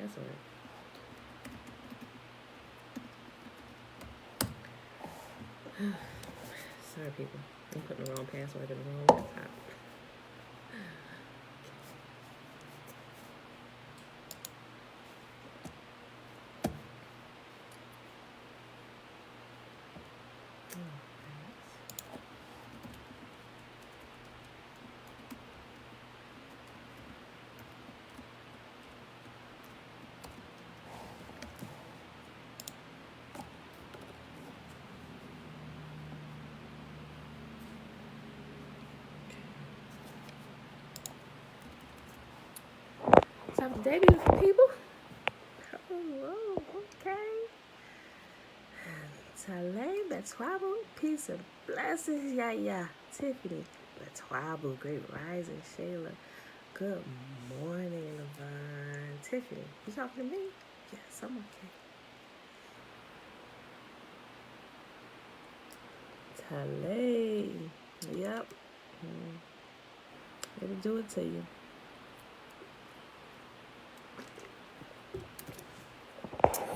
password. Sorry, people. I'm putting the wrong password in the wrong laptop. Top of the day, beautiful people. Oh, okay. Talay, Betwabu, peace and blessings, yeah. Tiffany, Betwabu, great rising, Shayla. Good morning, Levine. Tiffany, you talking to me? Yes, I'm okay. Talay, yep. It'll do it to you.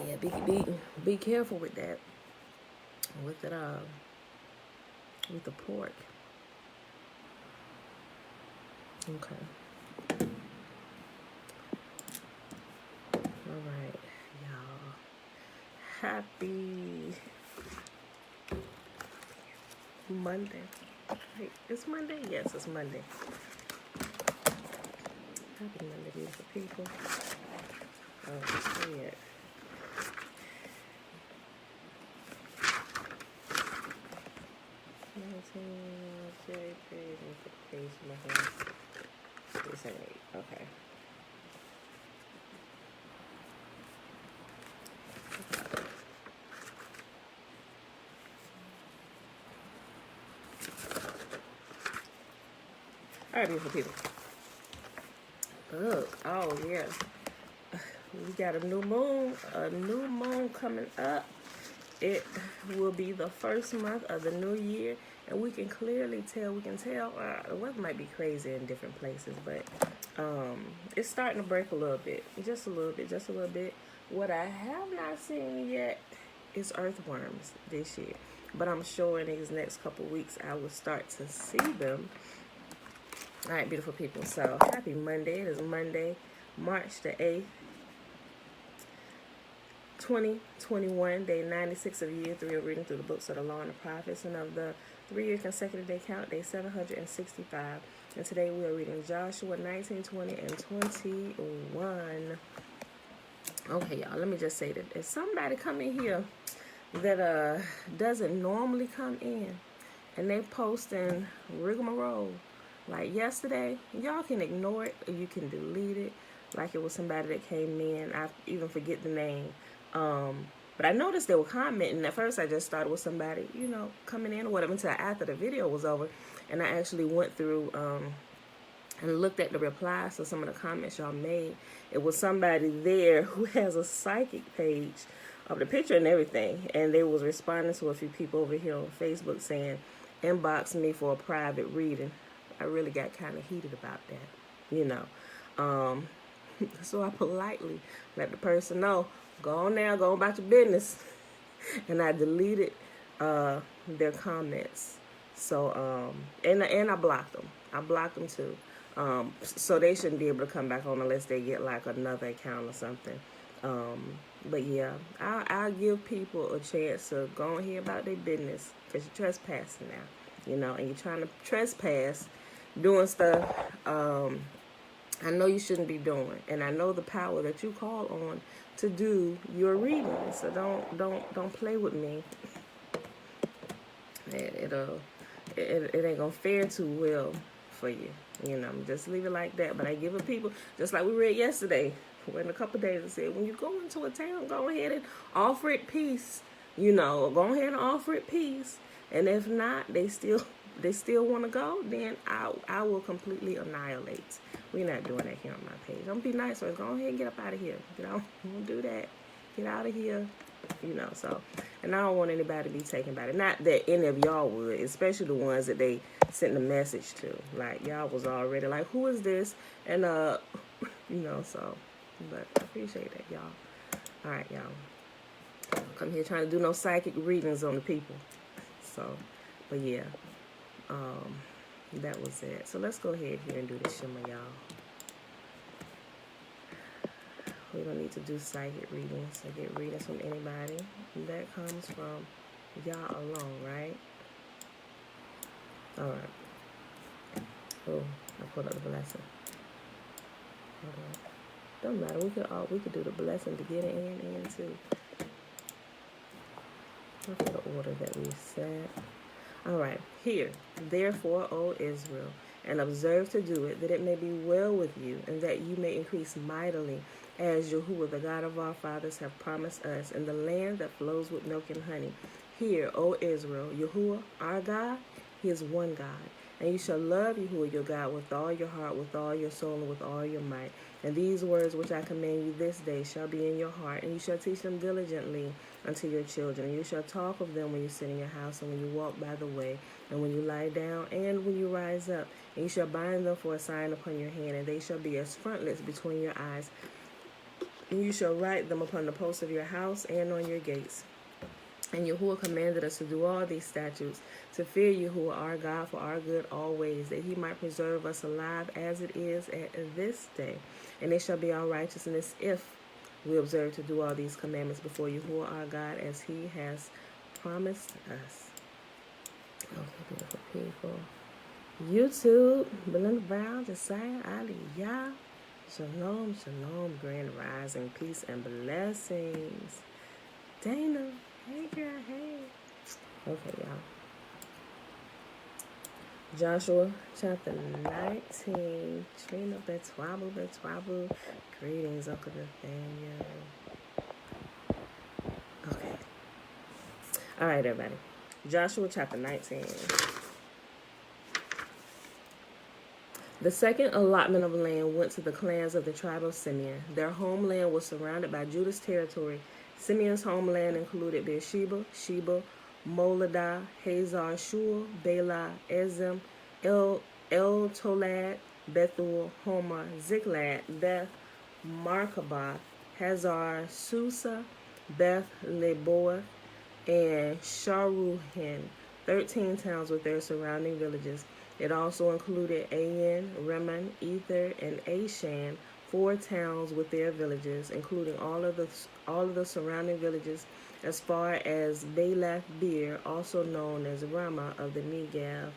Yeah, be careful with that. With it with the pork. Okay. All right, y'all. Happy Monday. Wait, it's Monday? Yes, it's Monday. Happy Monday, beautiful people. Oh, yeah. Okay. All right, beautiful people. Look, oh yeah, we got a new moon coming up. It will be the first month of the new year, and we can clearly tell. The weather might be crazy in different places, but it's starting to break a little bit, just a little bit. What I have not seen yet is earthworms this year, but I'm sure in these next couple weeks I will start to see them. All right, beautiful people. So happy Monday. It is Monday, March the 8th. 2021, day 96 of year 3 of reading through the books of the law and the prophets, and of the 3-year consecutive day count, day 765. And today we are reading Joshua 19, 20, and 21. Okay, y'all, let me just say that if somebody come in here that doesn't normally come in and they posting rigmarole like yesterday, y'all can ignore it or you can delete it like it was somebody that came in. I even forget the name. But I noticed they were commenting. At first I just thought it was somebody, coming in or whatever, until after the video was over. And I actually went through and looked at the replies to some of the comments y'all made. It was somebody there who has a psychic page of the picture and everything. And they was responding to a few people over here on Facebook saying, inbox me for a private reading. I really got kind of heated about that, So I politely let the person know, go on now, go about your business. And I deleted their comments. So, and I blocked them. I blocked them too. So they shouldn't be able to come back on unless they get like another account or something. But yeah, I'll give people a chance to go on here about their business, because you're trespassing now, and you're trying to trespass, doing stuff I know you shouldn't be doing, and I know the power that you call on to do your reading. So don't play with me. It ain't gonna fare too well for you. Just leave it like that. But I give it people, just like we read yesterday, in a couple of days, it said, when you go into a town, go ahead and offer it peace. Go ahead and offer it peace. And if not, they still want to go, then I will completely annihilate. We're not doing that here on my page. I'm gonna be nice, so go ahead and get up out of here. Don't do that. Get out of here. So, and I don't want anybody to be taken by it. Not that any of y'all would, especially the ones that they sent the message to. Like, y'all was already like, who is this? And so but I appreciate that, y'all. All right, y'all. Come here trying to do no psychic readings on the people. So, but yeah, that was it. So let's go ahead here and do the shimmer, y'all. We don't need to do psychic readings or get readings from anybody. That comes from y'all alone, right? All right. Oh, I pulled up the blessing. Hold on. Don't matter. We could do the blessing to get it in too. For the order that we set. All right. Hear, therefore, O Israel, and observe to do it, that it may be well with you, and that you may increase mightily, as Yahuwah, the God of our fathers, have promised us, in the land that flows with milk and honey. Hear, O Israel, Yahuwah, our God, He is one God. And you shall love Yahuwah your God with all your heart, with all your soul, and with all your might. And these words which I command you this day shall be in your heart, and you shall teach them diligently unto your children. And you shall talk of them when you sit in your house, and when you walk by the way, and when you lie down, and when you rise up. And you shall bind them for a sign upon your hand, and they shall be as frontlets between your eyes. And you shall write them upon the posts of your house and on your gates. And Yahuwah commanded us to do all these statutes, to fear Yahuwah our God for our good always, that He might preserve us alive as it is at this day. And it shall be our righteousness if we observe to do all these commandments before Yahuwah our God, as He has promised us. Okay, beautiful people. YouTube, Belinda Brown, Josiah, Aliyah, Shalom, Shalom, Grand Rising, peace and blessings. Dana, hey girl, hey. Okay, y'all. Joshua chapter 19. Trina Betwabu. Greetings, Uncle Nathaniel. Okay. All right, everybody. Joshua chapter 19. The second allotment of land went to the clans of the tribe of Simeon. Their homeland was surrounded by Judah's territory. Simeon's homeland included Beersheba, Sheba, Moladah, Hazar, Shul, Bela, Ezem, El Tolad, Bethul, Homer, Ziklag, Beth, Markaboth, Hazar, Susa, Beth Leboa, and Sharuhen, 13 towns with their surrounding villages. It also included Ain, Rimmon, Ether, and Ashan, 4 towns with their villages, including all of the surrounding villages, as far as Belath Beer, also known as Ramah of the Negev.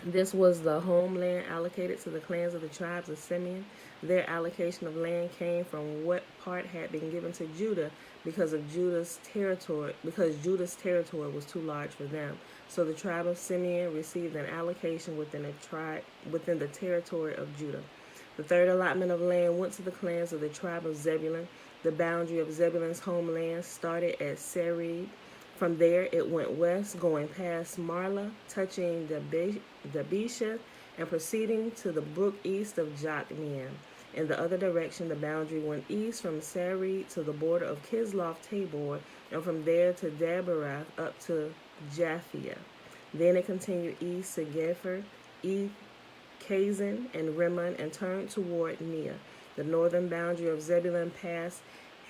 This was the homeland allocated to the clans of the tribes of Simeon. Their allocation of land came from what part had been given to Judah because Judah's territory was too large for them. So the tribe of Simeon received an allocation within the territory of Judah. The third allotment of land went to the clans of the tribe of Zebulun. The boundary of Zebulun's homeland started at Sarid. From there, it went west, going past Marlah, touching Debesheth, and proceeding to the brook east of Jokneam. In the other direction, the boundary went east from Sarid to the border of Kisloth Tabor, and from there to Daberath up to Japhia. Then it continued east to Gepher, Kazan, and Rimmon, and turned toward Nia. The northern boundary of Zebulun passed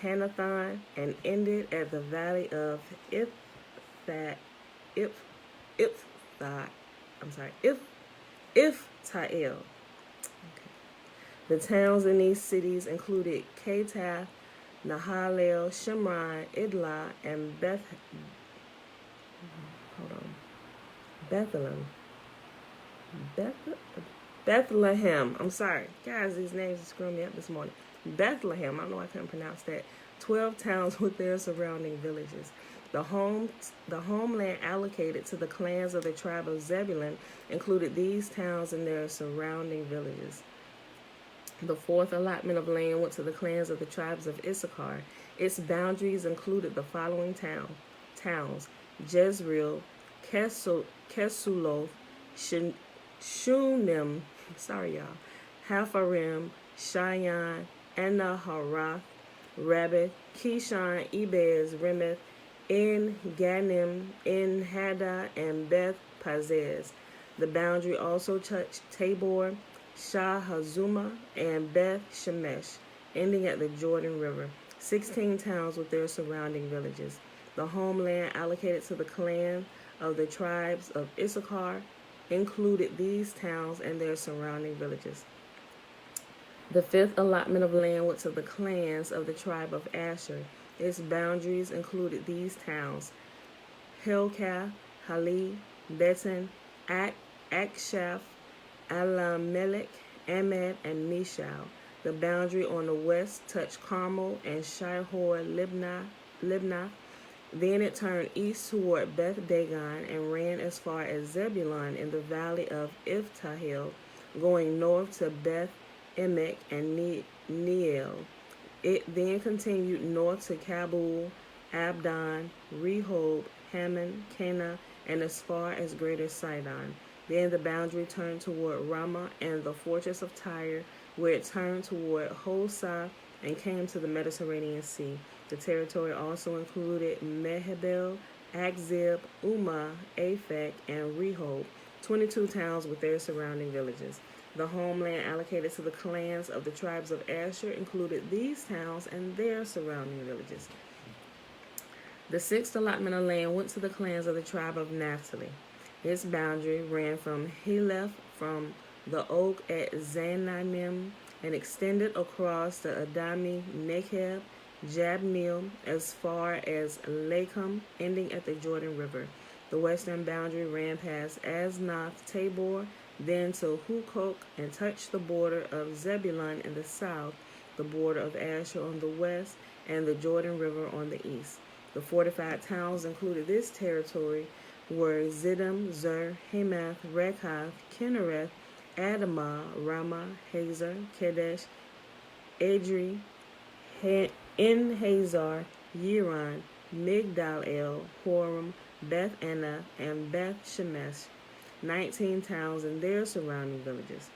Hanathon and ended at the valley of Iftael. The towns in these cities included Katath, Nahalel, Shimron, Idlah, and Bethlehem. I'm sorry. Guys, these names are screwing me up this morning. Bethlehem. I don't know why I couldn't pronounce that. 12 towns with their surrounding villages. The homeland allocated to the clans of the tribe of Zebulun included these towns and their surrounding villages. The fourth allotment of land went to the clans of the tribes of Issachar. Its boundaries included the following towns: Jezreel, Kesuloth, Shunem, Hafarim, Shayan, Anaharath, Rabbith, Kishon, Ebez, Remeth, En Ganim, En Haddah, and Beth Pazez. The boundary also touched Tabor, Shah Hazuma, and Beth Shemesh. ending at the Jordan River. 16 towns with their surrounding villages. The homeland allocated to the clan of the tribes of Issachar included these towns and their surrounding villages. The fifth allotment of land went to the clans of the tribe of Asher. Its boundaries included these towns: Helkath, Hali, Betan, Akshaph, Alamelech, Amad, and Mishal. The boundary on the west touched Carmel and Shihor-Libnath. Then it turned east toward Beth Dagon and ran as far as Zebulun in the valley of Iftahel, going north to Beth Emek and Neiel. It then continued north to Kabul, Abdon, Rehob, Hammon, Cana, and as far as Greater Sidon. Then the boundary turned toward Ramah and the fortress of Tyre, where it turned toward Hosah and came to the Mediterranean Sea. The territory also included Mehebel, Akzib, Umah, Aphek, and Rehob, 22 towns with their surrounding villages. The homeland allocated to the clans of the tribes of Asher included these towns and their surrounding villages. The sixth allotment of land went to the clans of the tribe of Naphtali. Its boundary ran from Heleph, from the oak at Zananim, and extended across the Adami, Nekeb, Jabneel, as far as Lakum, ending at the Jordan River. The western boundary ran past Aznoth Tabor, then to Hukok, and touched the border of Zebulun in the south, the border of Asher on the west, and the Jordan River on the east. The fortified towns included this territory were Ziddim, Zer, Hamath, Rekhath, Kinnereth, Adamah, Ramah, Hazor, Kedesh, Edrei, En-Hazar, Yiron, Migdal-El, Horam, Beth Anna, and Beth Shemesh, 19 towns and their surrounding villages.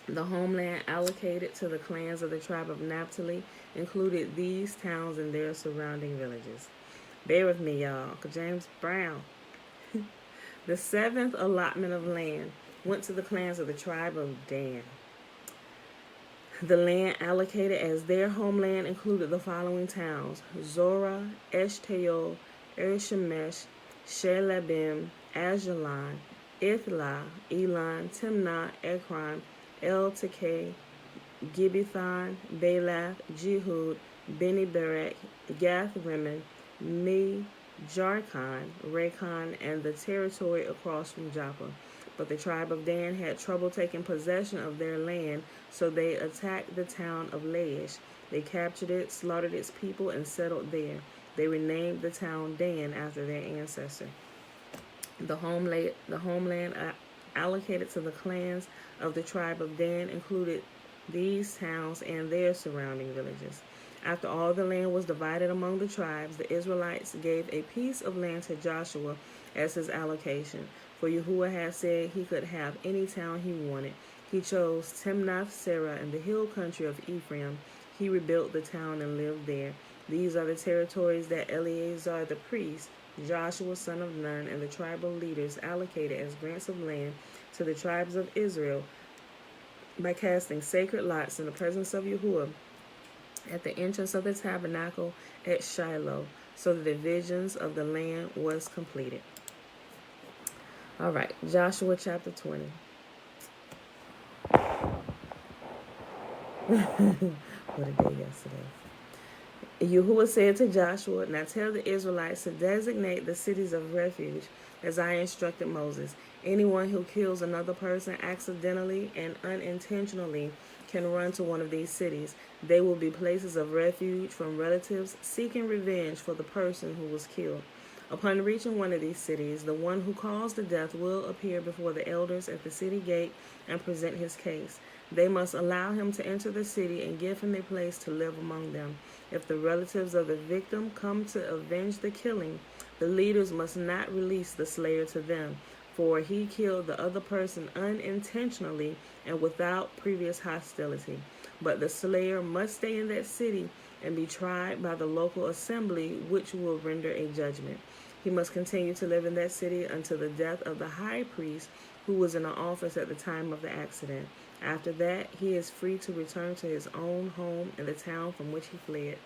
The homeland allocated to the clans of the tribe of Naphtali included these towns and their surrounding villages. Bear with me, y'all, because James Brown. The seventh allotment of land went to the clans of the tribe of Dan. The land allocated as their homeland included the following towns: Zorah, Eshtaol, Ershemesh, Shelabim, Ajalon, Ithla, Elon, Timnah, Ekron, El-Tekeh, Gibbethon, Balath, Jehud, Beni-Berak, Gath-Rimmon, Me-Jarkon, Raycon, and the territory across from Joppa. But the tribe of Dan had trouble taking possession of their land, so they attacked the town of Laish. They captured it, slaughtered its people, and settled there. They renamed the town Dan after their ancestor. The homeland allocated to the clans of the tribe of Dan included these towns and their surrounding villages. After all the land was divided among the tribes, the Israelites gave a piece of land to Joshua as his allocation. For Yahuwah had said he could have any town he wanted. He chose Timnath-Serah in the hill country of Ephraim. He rebuilt the town and lived there. These are the territories that Eleazar the priest, Joshua son of Nun, and the tribal leaders allocated as grants of land to the tribes of Israel by casting sacred lots in the presence of Yahuwah at the entrance of the tabernacle at Shiloh. So the divisions of the land was completed. All right, Joshua chapter 20. What a day yesterday. Yahuwah said to Joshua, "Now tell the Israelites to designate the cities of refuge as I instructed Moses. Anyone who kills another person accidentally and unintentionally can run to one of these cities. They will be places of refuge from relatives seeking revenge for the person who was killed. Upon reaching one of these cities, the one who caused the death will appear before the elders at the city gate and present his case. They must allow him to enter the city and give him a place to live among them. If the relatives of the victim come to avenge the killing, the leaders must not release the slayer to them, for he killed the other person unintentionally and without previous hostility. But the slayer must stay in that city and be tried by the local assembly, which will render a judgment. He must continue to live in that city until the death of the high priest who was in the office at the time of the accident. After that, he is free to return to his own home in the town from which he fled.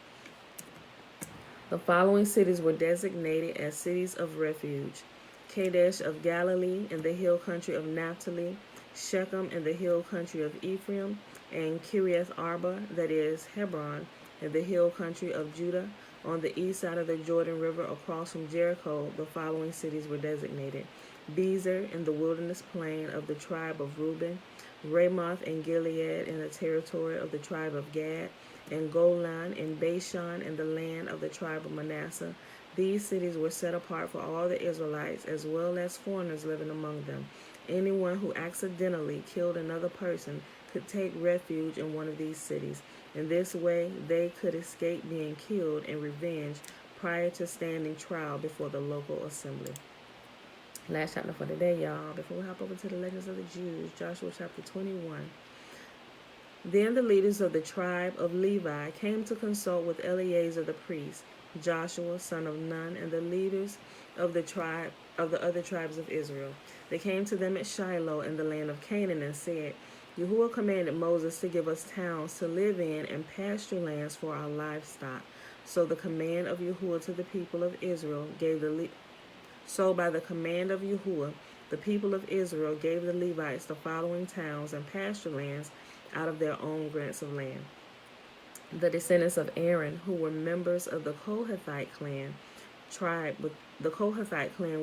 The following cities were designated as cities of refuge: Kadesh of Galilee in the hill country of Naphtali, Shechem in the hill country of Ephraim, and Kiriath Arba, that is, Hebron, in the hill country of Judah. On the east side of the Jordan River across from Jericho, the following cities were designated: Bezer in the wilderness plain of the tribe of Reuben, Ramoth and Gilead in the territory of the tribe of Gad, and Golan and Bashan in the land of the tribe of Manasseh. These cities were set apart for all the Israelites, as well as foreigners living among them. Anyone who accidentally killed another person could take refuge in one of these cities. In this way, they could escape being killed and revenged prior to standing trial before the local assembly. Last chapter for today, y'all. Before we hop over to the legends of the Jews, Joshua chapter 21. Then the leaders of the tribe of Levi came to consult with Eleazar the priest, Joshua son of Nun, and the leaders of the other tribes of Israel. They came to them at Shiloh in the land of Canaan and said, Yahuwah commanded Moses to give us towns to live in and pasture lands for our livestock. So the command of Yahuwah to the people of Israel gave So by the command of Yahuwah, the people of Israel gave the Levites the following towns and pasture lands out of their own grants of land. The descendants of Aaron, who were members of the Kohathite clan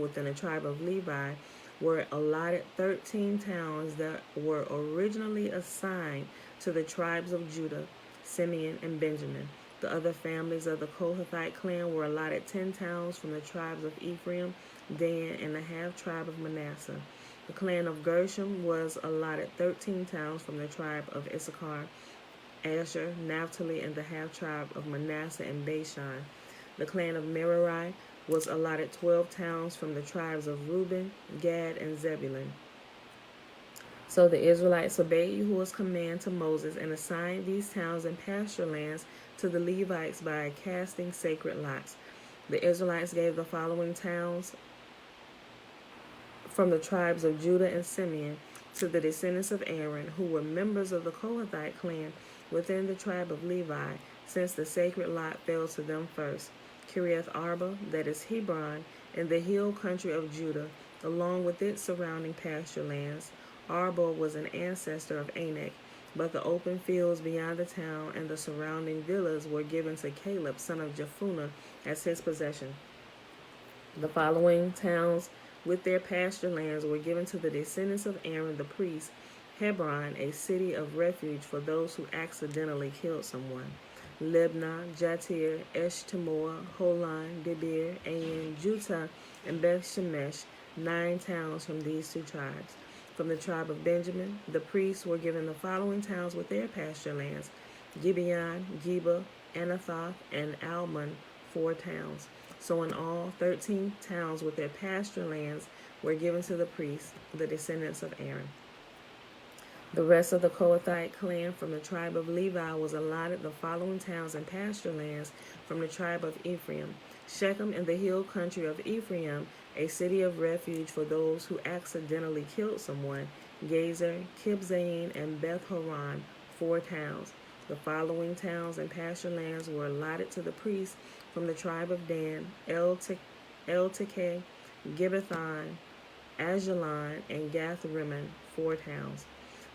within the tribe of Levi, were allotted 13 towns that were originally assigned to the tribes of Judah, Simeon, and Benjamin. The other families of the Kohathite clan were allotted 10 towns from the tribes of Ephraim, Dan, and the half-tribe of Manasseh. The clan of Gershom was allotted 13 towns from the tribe of Issachar, Asher, Naphtali, and the half-tribe of Manasseh and Bashan. The clan of Merari was allotted 12 towns from the tribes of Reuben, Gad, and Zebulun. So the Israelites obeyed Yahuwah's command to Moses and assigned these towns and pasture lands to the Levites by casting sacred lots. The Israelites gave the following towns from the tribes of Judah and Simeon to the descendants of Aaron, who were members of the Kohathite clan within the tribe of Levi, since the sacred lot fell to them first: Kiriath Arba, that is Hebron, in the hill country of Judah, along with its surrounding pasture lands. Arba was an ancestor of Anak, but the open fields beyond the town and the surrounding villas were given to Caleb, son of Jephunneh, as his possession. The following towns with their pasture lands were given to the descendants of Aaron the priest: Hebron, a city of refuge for those who accidentally killed someone; Libnah, Jatir, Eshtemoa, Holon, Debir, Ain, Juttah, and Beth Shemesh, 9 towns from these 2 tribes. From the tribe of Benjamin, the priests were given the following towns with their pasture lands: Gibeon, Geba, Anathoth, and Almon, 4 towns. So in all, 13 towns with their pasture lands were given to the priests, the descendants of Aaron. The rest of the Kohathite clan from the tribe of Levi was allotted the following towns and pasture lands from the tribe of Ephraim: Shechem in the hill country of Ephraim, a city of refuge for those who accidentally killed someone; Gezer, Kibzaim, and Beth Horon, 4 towns. The following towns and pasture lands were allotted to the priests from the tribe of Dan: El-Tekeh, Gibbethon, Ajalon, and Gath-Rimmon, 4 towns.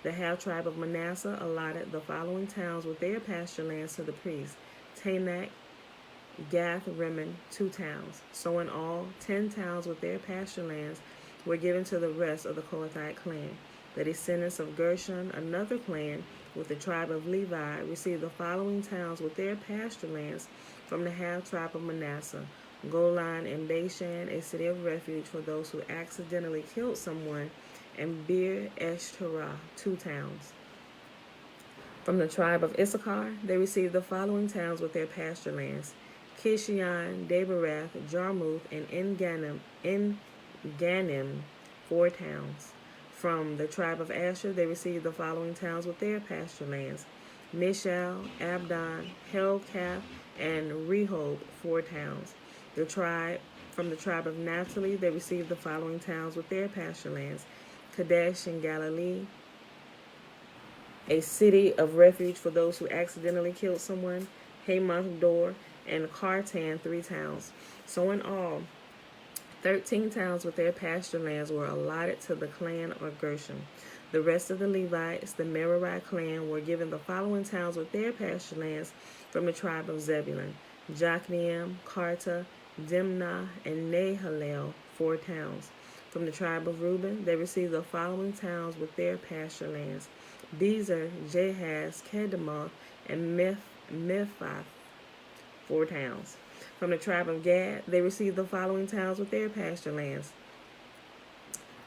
The half-tribe of Manasseh allotted the following towns with their pasture lands to the priests: Tanakh, Gath-Rimmon, 2 towns. So in all, 10 towns with their pasture lands were given to the rest of the Kohathite clan. The descendants of Gershon, another clan with the tribe of Levi, received the following towns with their pasture lands from the half-tribe of Manasseh: Golan and Bashan, a city of refuge for those who accidentally killed someone; and Bir Eshterah, 2 towns. From the tribe of Issachar, they received the following towns with their pasture lands: Kishion, Daberath, Jarmuth, and En-Ganim, 4 towns. From the tribe of Asher, they received the following towns with their pasture lands: Mishal, Abdon, Helkath, and Rehob, 4 towns. From the tribe of Naphtali, they received the following towns with their pasture lands: Kadesh in Galilee, a city of refuge for those who accidentally killed someone, Hamath Dor, and Kartan, 3 towns. So in all, 13 towns with their pasture lands were allotted to the clan of Gershon. The rest of the Levites, the Merari clan, were given the following towns with their pasture lands from the tribe of Zebulun: Jokneam, Karta, Dimnah, and Nahalel, 4 towns. From the tribe of Reuben, they received the following towns with their pasture lands: Bezer, Jahaz, Kedemoth, and Mephath, 4 towns. From the tribe of Gad, they received the following towns with their pasture lands: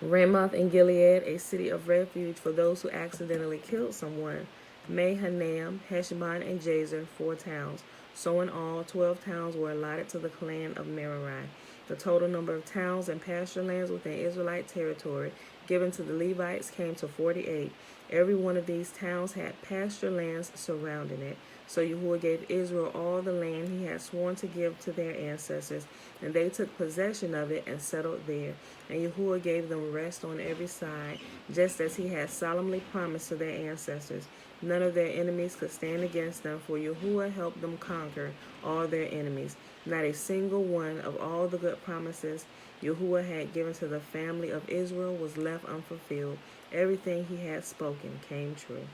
Ramoth in Gilead, a city of refuge for those who accidentally killed someone, Mahanaim, Heshbon, and Jazer, 4 towns. So in all, 12 towns were allotted to the clan of Merari. The total number of towns and pasture lands within Israelite territory given to the Levites came to 48. Every one of these towns had pasture lands surrounding it. So Yahuwah gave Israel all the land he had sworn to give to their ancestors, and they took possession of it and settled there. And Yahuwah gave them rest on every side, just as he had solemnly promised to their ancestors. None of their enemies could stand against them, for Yahuwah helped them conquer all their enemies. Not a single one of all the good promises Yahuwah had given to the family of Israel was left unfulfilled. Everything he had spoken came true.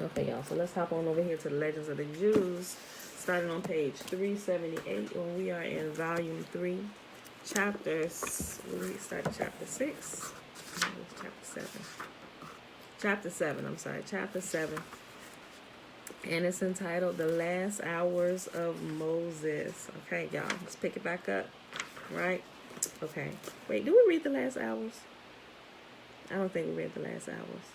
Okay, y'all, so let's hop on over here to the Legends of the Jews, starting on page 378, when we are in volume 3, chapters, we start at chapter 6, chapter 7, and it's entitled The Last Hours of Moses. Okay, y'all, let's pick it back up, right? Okay, wait, do we read the last hours? I don't think we read the last hours.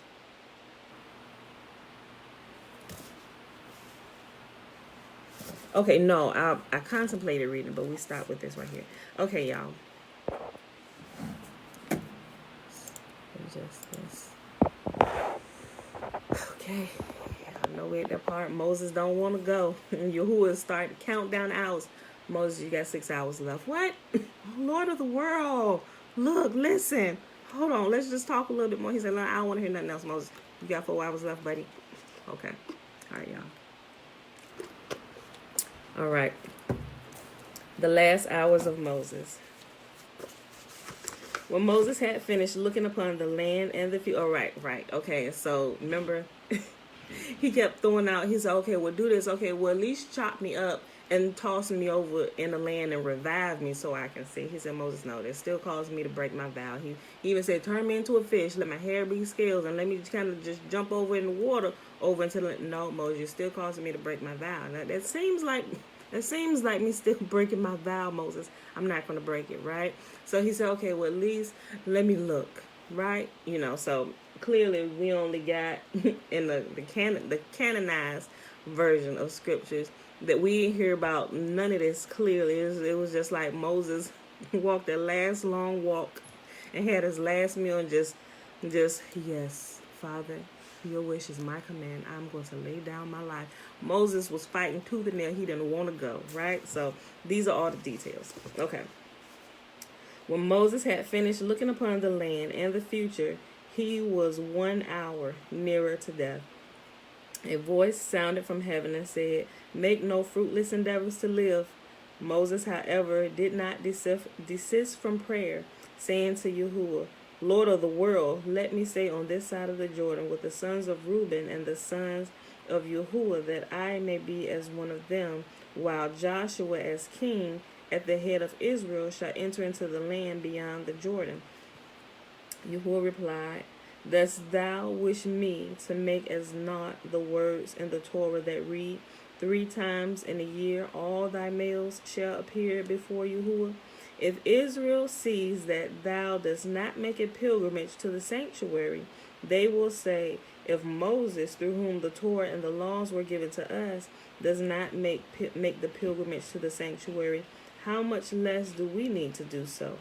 Okay, no, I contemplated reading, but we stopped with this right here. Okay, y'all. Just this. Okay, I know we're at that part. Moses don't want to go. Yahuwah started to count down hours. Moses, you got 6 hours left. What? Oh, Lord of the world. Look, listen. Hold on. Let's just talk a little bit more. He said, I don't want to hear nothing else, Moses. You got 4 hours left, buddy. Okay. All right, y'all. All right. The last hours of Moses. When Moses had finished looking upon the land and the field. Oh, right. Okay, so remember, he kept throwing out, he said, okay, well, do this. Okay, well, at least chop me up and toss me over in the land and revive me so I can see. He said, Moses, no, that still caused me to break my vow. He even said, turn me into a fish, let my hair be scales, and let me kind of just jump over in the water over until, no, Moses, you're still causing me to break my vow. Now, that seems like me still breaking my vow, Moses. I'm not going to break it, right? So he said, okay, well, at least let me look, right? You know, so clearly we only got in the canonized version of scriptures that we didn't hear about none of this clearly. It was just like Moses walked that last long walk and had his last meal and just, yes, Father, your wish is my command. I'm going to lay down my life. Moses was fighting tooth and nail. He didn't want to go, right? So these are all the details. Okay. When Moses had finished looking upon the land and the future, he was 1 hour nearer to death. A voice sounded from heaven and said, make no fruitless endeavors to live. Moses, however, did not desist from prayer, saying to Yahuwah, Lord of the world, let me stay on this side of the Jordan with the sons of Reuben and the sons of Yahuwah, that I may be as one of them, while Joshua as king at the head of Israel shall enter into the land beyond the Jordan. Yahuwah replied, dost thou wish me to make as naught the words in the Torah that read, 3 times in a year all thy males shall appear before Yahuwah? If Israel sees that thou dost not make a pilgrimage to the sanctuary, they will say, if Moses, through whom the Torah and the laws were given to us, does not make the pilgrimage to the sanctuary, how much less do we need to do so?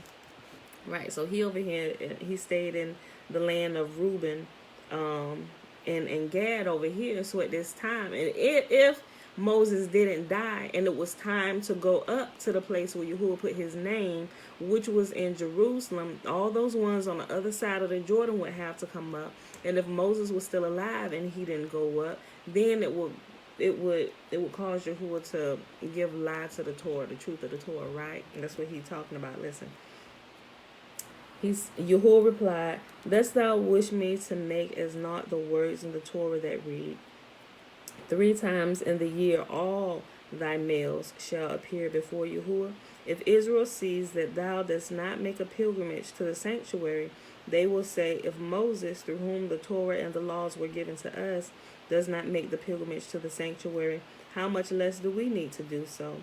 Right, so he over here, he stayed in the land of Reuben and Gad over here. So at this time, and if Moses didn't die, and it was time to go up to the place where Yahuwah put his name, which was in Jerusalem. All those ones on the other side of the Jordan would have to come up. And if Moses was still alive and he didn't go up, then it would cause Yahuwah to give life to the Torah, the truth of the Torah, right? And that's what he's talking about. Listen. Yahuwah replied, "Dost thou wish me to make as naught the words in the Torah that read, 3 times in the year all thy males shall appear before Yahuwah? If Israel sees that thou dost not make a pilgrimage to the sanctuary, they will say, if Moses, through whom the Torah and the laws were given to us, does not make the pilgrimage to the sanctuary, how much less do we need to do so?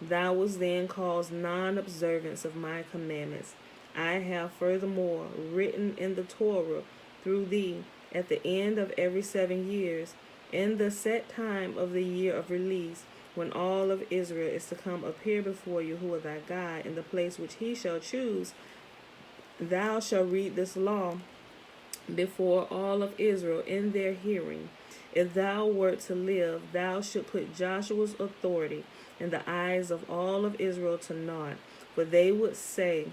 Thou wouldst then cause non-observance of my commandments. I have furthermore written in the Torah through thee at the end of every 7 years, in the set time of the year of release, when all of Israel is to come appear before Yahuwah thy God in the place which he shall choose, thou shalt read this law before all of Israel in their hearing. If thou wert to live, thou should put Joshua's authority in the eyes of all of Israel to naught, for they would say,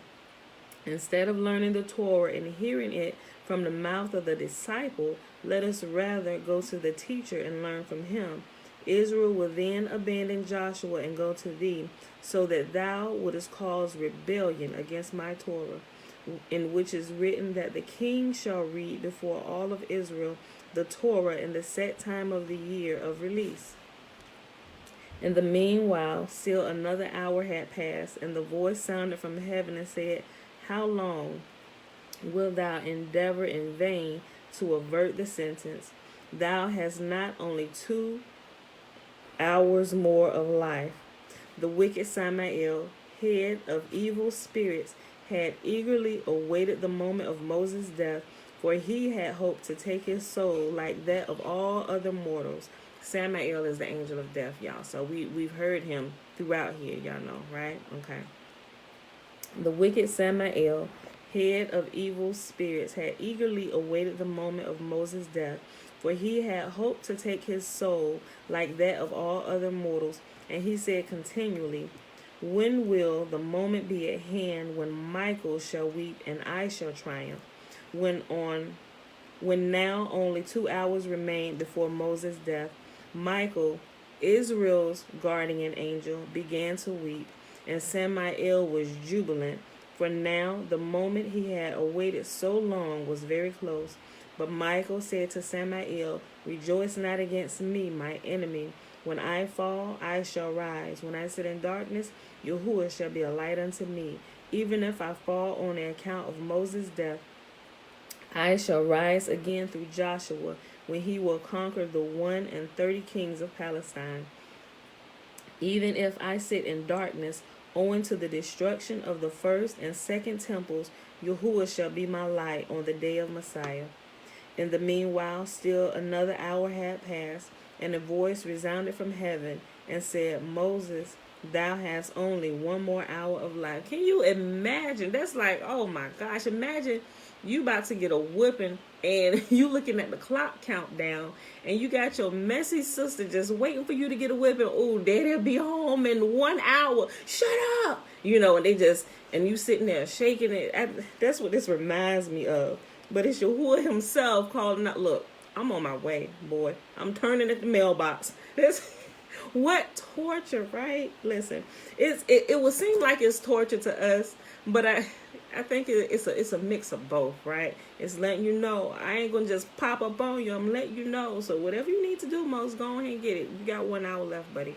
instead of learning the Torah and hearing it from the mouth of the disciple, let us rather go to the teacher and learn from him. Israel will then abandon Joshua and go to thee, so that thou wouldest cause rebellion against my Torah, in which is written that the king shall read before all of Israel the Torah in the set time of the year of release. In the meanwhile, still another hour had passed, and the voice sounded from heaven and said, how long wilt thou endeavor in vain to avert the sentence? Thou hast not only 2 hours more of life. The wicked Samael, head of evil spirits, had eagerly awaited the moment of Moses' death, for he had hoped to take his soul like that of all other mortals. Samael is the angel of death, y'all. So we've heard him throughout here, y'all know, right? Okay. The wicked Samael, head of evil spirits, had eagerly awaited the moment of Moses' death, for he had hoped to take his soul like that of all other mortals. And he said continually, when will the moment be at hand when Michael shall weep and I shall triumph? When now only 2 hours remained before Moses' death, Michael, Israel's guardian angel, began to weep, and Samael was jubilant, for now the moment he had awaited so long was very close. But Michael said to Samael, rejoice not against me, my enemy. When I fall, I shall rise. When I sit in darkness, Yahuwah shall be a light unto me. Even if I fall on the account of Moses' death, I shall rise again through Joshua, when he will conquer the 31 kings of Palestine. Even if I sit in darkness, owing to the destruction of the first and second temples, Yahuwah shall be my light on the day of Messiah. In the meanwhile, still another hour had passed, and a voice resounded from heaven and said, Moses, thou hast only 1 more hour of life. Can you imagine? That's like, oh my gosh, imagine you about to get a whipping and you looking at the clock countdown and you got your messy sister just waiting for you to get a whipping. Oh, daddy'll be home in 1 hour. Shut up. You know, and you sitting there shaking it. That's what this reminds me of. But it's Yahuwah himself calling out, look, I'm on my way, boy. I'm turning at the mailbox. What torture, right? Listen, it would seem like it's torture to us, but I think it's a mix of both, right? It's letting you know, I ain't going to just pop up on you. I'm letting you know. So whatever you need to do, Moses, go ahead and get it. You got 1 hour left, buddy.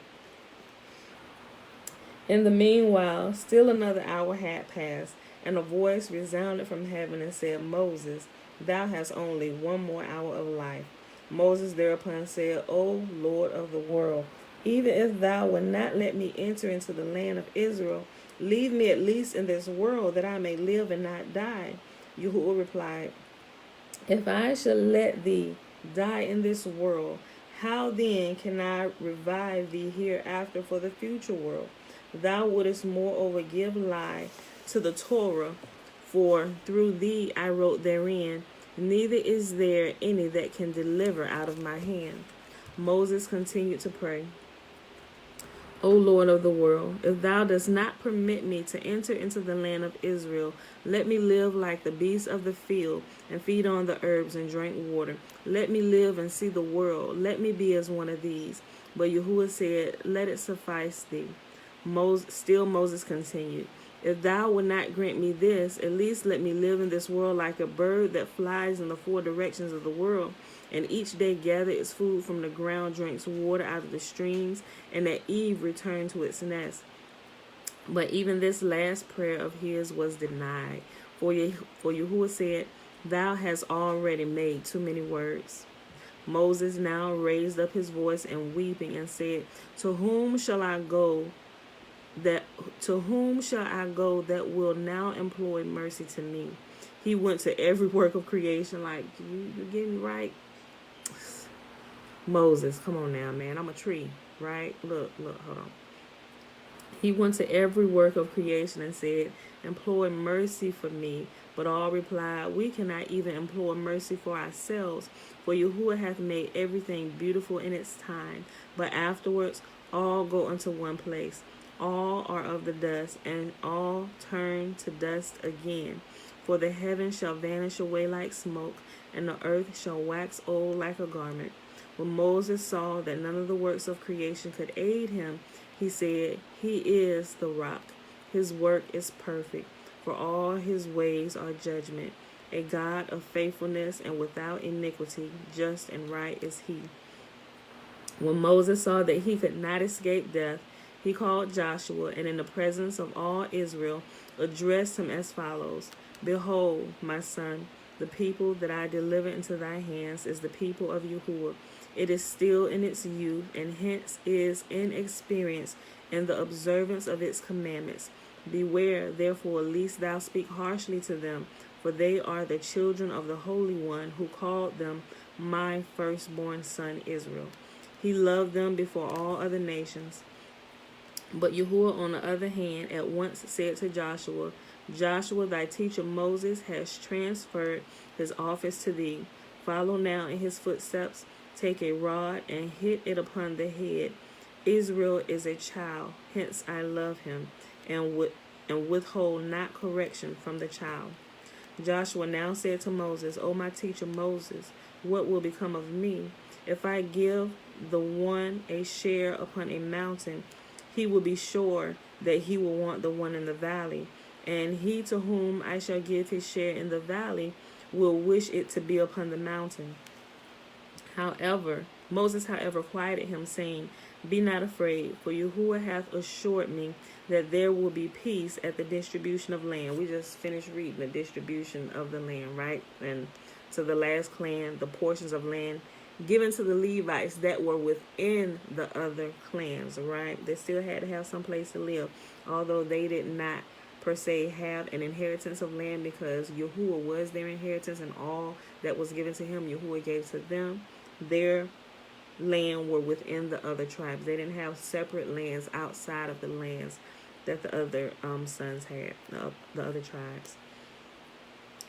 In the meanwhile, still another hour had passed, and a voice resounded from heaven and said, Moses, thou hast only 1 more hour of life. Moses thereupon said, O Lord of the world, even if thou wilt not let me enter into the land of Israel, leave me at least in this world, that I may live and not die. Yahuwah replied, if I shall let thee die in this world, how then can I revive thee hereafter for the future world? Thou wouldest moreover give life to the Torah, for through thee I wrote therein, neither is there any that can deliver out of my hand. Moses continued to pray, O Lord of the world, if thou dost not permit me to enter into the land of Israel, let me live like the beasts of the field, and feed on the herbs and drink water. Let me live and see the world. Let me be as one of these. But Yahuwah said, let it suffice thee. Moses continued, if thou would not grant me this, at least let me live in this world like a bird that flies in the four directions of the world, and each day gather its food from the ground, drinks water out of the streams, and at eve return to its nest. But even this last prayer of his was denied, for Yahuwah said, thou hast already made too many words. Moses now raised up his voice and weeping and said, to whom shall I go that will now employ mercy to me? He went to every work of creation. Like, you getting right? Moses, come on now, man. I'm a tree, right? Look, hold on. He went to every work of creation and said, employ mercy for me. But all replied, we cannot even employ mercy for ourselves, for Yahuwah hath made everything beautiful in its time. But afterwards all go unto one place. All are of the dust, and all turn to dust again. For the heavens shall vanish away like smoke, and the earth shall wax old like a garment. When Moses saw that none of the works of creation could aid him, he said, he is the rock. His work is perfect, for all his ways are judgment. A God of faithfulness and without iniquity, just and right is he. When Moses saw that he could not escape death, he called Joshua, and in the presence of all Israel addressed him as follows, behold, my son, the people that I deliver into thy hands is the people of Yahuwah. It is still in its youth, and hence is inexperienced in the observance of its commandments. Beware, therefore, lest thou speak harshly to them, for they are the children of the Holy One, who called them my firstborn son Israel. He loved them before all other nations. But Yahuwah, on the other hand, at once said to Joshua, Joshua, thy teacher Moses has transferred his office to thee. Follow now in his footsteps. Take a rod and hit it upon the head. Israel is a child, hence I love him, and withhold not correction from the child. Joshua now said to Moses, O my teacher Moses, what will become of me? If I give the one a share upon a mountain, he will be sure that he will want the one in the valley, and he to whom I shall give his share in the valley will wish it to be upon the mountain. Moses quieted him, saying, be not afraid, for Yahuwah hath assured me that there will be peace at the distribution of land. We just finished reading the distribution of the land, right? And to the last clan, the portions of land given to the Levites that were within the other clans, right? They still had to have some place to live, although they did not per se have an inheritance of land, because Yahuwah was their inheritance, and all that was given to him, Yahuwah gave to them. Their land were within the other tribes. They didn't have separate lands outside of the lands that the other sons had, the other tribes.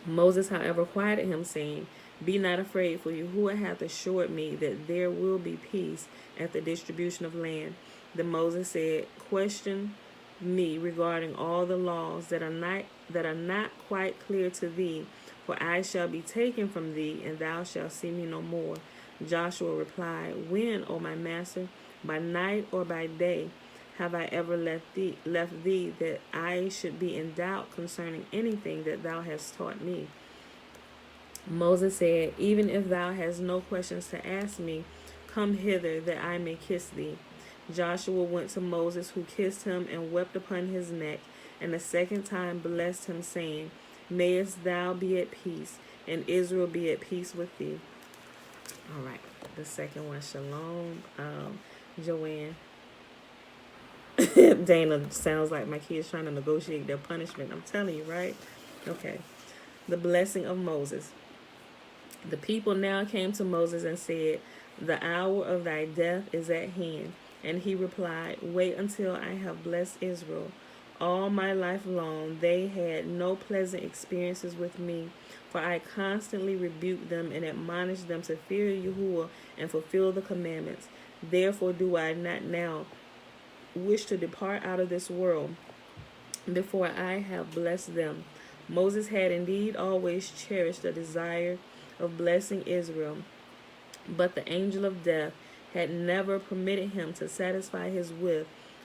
Moses, however, quieted him, saying, be not afraid, for Yahuwah hath assured me that there will be peace at the distribution of land. Then Moses said, question me regarding all the laws that are not quite clear to thee, for I shall be taken from thee, and thou shalt see me no more. Joshua replied, when, O my master? By night or by day? Have I ever left thee that I should be in doubt concerning anything that thou hast taught me? Moses said, even if thou hast no questions to ask me, come hither that I may kiss thee. Joshua went to Moses, who kissed him and wept upon his neck, and the second time blessed him, saying, mayest thou be at peace, and Israel be at peace with thee. All right, the second one, shalom, Joanne. Dana, sounds like my kids trying to negotiate their punishment. I'm telling you, right? Okay. The blessing of Moses. The people now came to Moses and said, the hour of thy death is at hand. And he replied, wait until I have blessed Israel. All my life long they had no pleasant experiences with me, for I constantly rebuked them and admonished them to fear Yahuwah and fulfill the commandments. Therefore do I not now wish to depart out of this world before I have blessed them. Moses had indeed always cherished the desire of blessing Israel, but the angel of death had never permitted him to satisfy his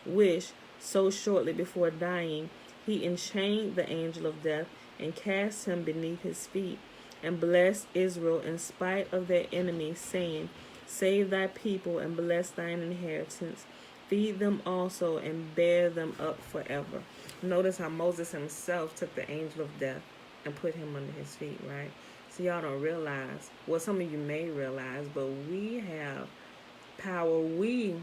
wish. So shortly before dying, he enchained the angel of death and cast him beneath his feet, and blessed Israel in spite of their enemies, saying, Save thy people and bless thine inheritance. Feed them also and bear them up forever. Notice how Moses himself took the angel of death and put him under his feet, right? So y'all don't realize, well, some of you may realize, but we have power. We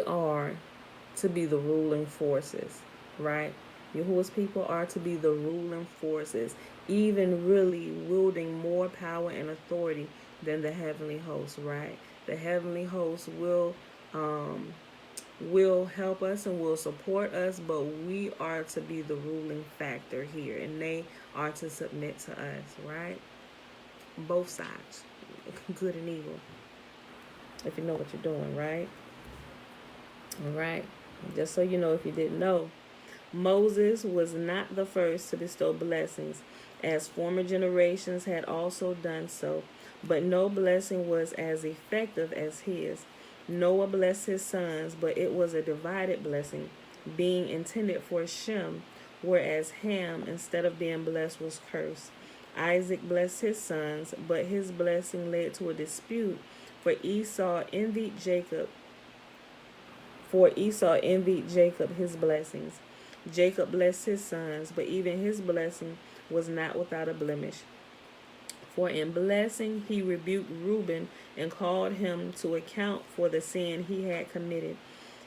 are to be the ruling forces, right? Yahuwah's people are to be the ruling forces, even really wielding more power and authority than the heavenly host, right? The heavenly host will help us and will support us, but we are to be the ruling factor here, and they are to submit to us, right? Both sides, good and evil, if you know what you're doing, right? All right. Just so you know, if you didn't know, Moses was not the first to bestow blessings, as former generations had also done so, but no blessing was as effective as his. Noah blessed his sons, but it was a divided blessing, being intended for Shem, whereas Ham, instead of being blessed, was cursed. Isaac blessed his sons, but his blessing led to a dispute, for Esau envied Jacob his blessings. Jacob blessed his sons, but even his blessing was not without a blemish. For in blessing he rebuked Reuben and called him to account for the sin he had committed.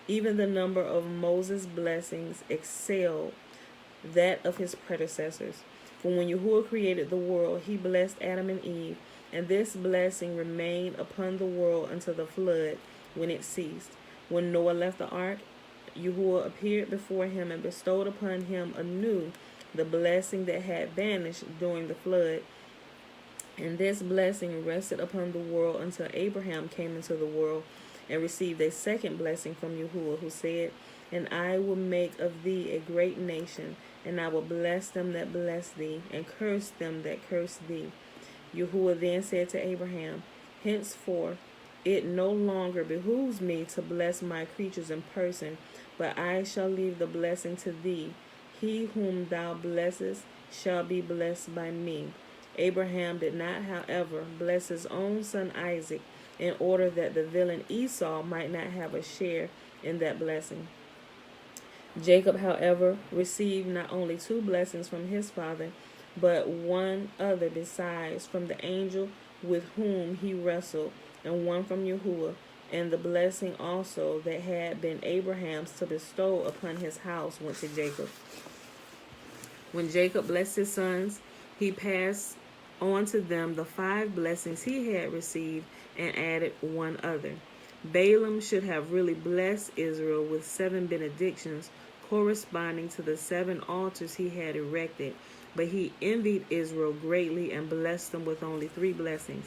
Even the number of Moses' blessings excelled that of his predecessors. For when Yahuwah created the world, he blessed Adam and Eve, and this blessing remained upon the world until the flood, when it ceased. When Noah left the ark, Yahuwah appeared before him and bestowed upon him anew the blessing that had vanished during the flood. And this blessing rested upon the world until Abraham came into the world and received a second blessing from Yahuwah, who said, And I will make of thee a great nation, and I will bless them that bless thee, and curse them that curse thee. Yahuwah then said to Abraham, Henceforth it no longer behooves me to bless my creatures in person, but I shall leave the blessing to thee. He whom thou blessest shall be blessed by me. Abraham did not, however, bless his own son Isaac, in order that the villain Esau might not have a share in that blessing. Jacob, however, received not only 2 blessings from his father, but one other besides from the angel with whom he wrestled, and one from Yahuwah, and the blessing also that had been Abraham's to bestow upon his house went to Jacob. When Jacob blessed his sons, he passed on to them the 5 blessings he had received and added one other. Balaam should have really blessed Israel with 7 benedictions corresponding to the 7 altars he had erected, but he envied Israel greatly and blessed them with only 3 blessings.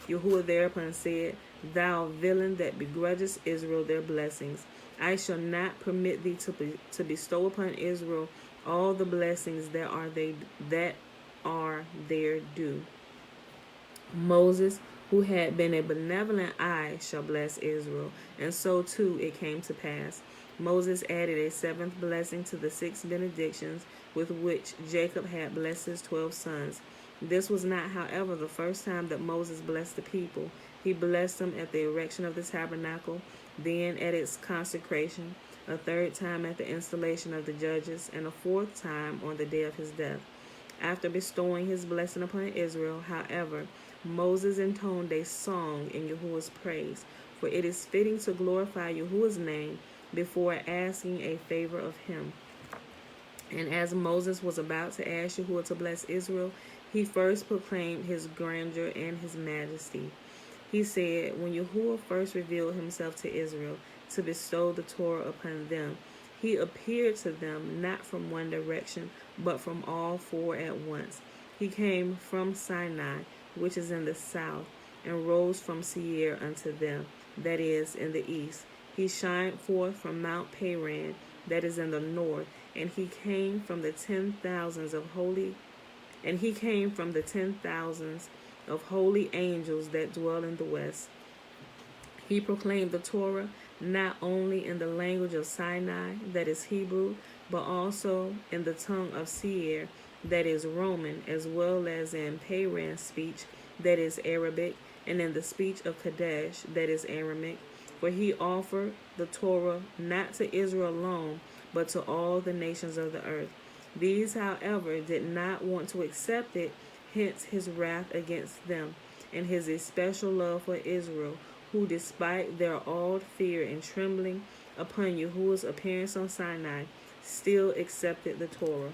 Yahuwah thereupon said, Thou villain that begrudgest Israel their blessings, I shall not permit thee to bestow upon Israel all the blessings that are their due. Moses, who had been a benevolent eye, shall bless Israel, and so too it came to pass. Moses added a 7th blessing to the 6 benedictions with which Jacob had blessed his 12 sons. This was not, however, the first time that Moses blessed the people. He blessed them at the erection of the tabernacle, then at its consecration, a 3rd time at the installation of the judges, and a 4th time on the day of his death. After bestowing his blessing upon Israel, however, Moses intoned a song in Yahuwah's praise, for it is fitting to glorify Yahuwah's name before asking a favor of him. And as Moses was about to ask Yahuwah to bless Israel, he first proclaimed his grandeur and his majesty. He said, when Yahuwah first revealed himself to Israel to bestow the Torah upon them, he appeared to them not from one direction, but from all 4 at once. He came from Sinai, which is in the south, and rose from Seir unto them, that is, in the east. He shined forth from Mount Paran, that is in the north, and he came from the 10,000s of holy angels that dwell in the west. He proclaimed the Torah not only in the language of Sinai, that is Hebrew, but also in the tongue of Seir, that is Roman, as well as in Paran speech, that is Arabic, and in the speech of Kadesh, that is Aramic. For he offered the Torah not to Israel alone, but to all the nations of the earth. These, however, did not want to accept it, hence his wrath against them, and his especial love for Israel, who, despite their awed fear and trembling upon Yahuwah's appearance on Sinai, still accepted the Torah.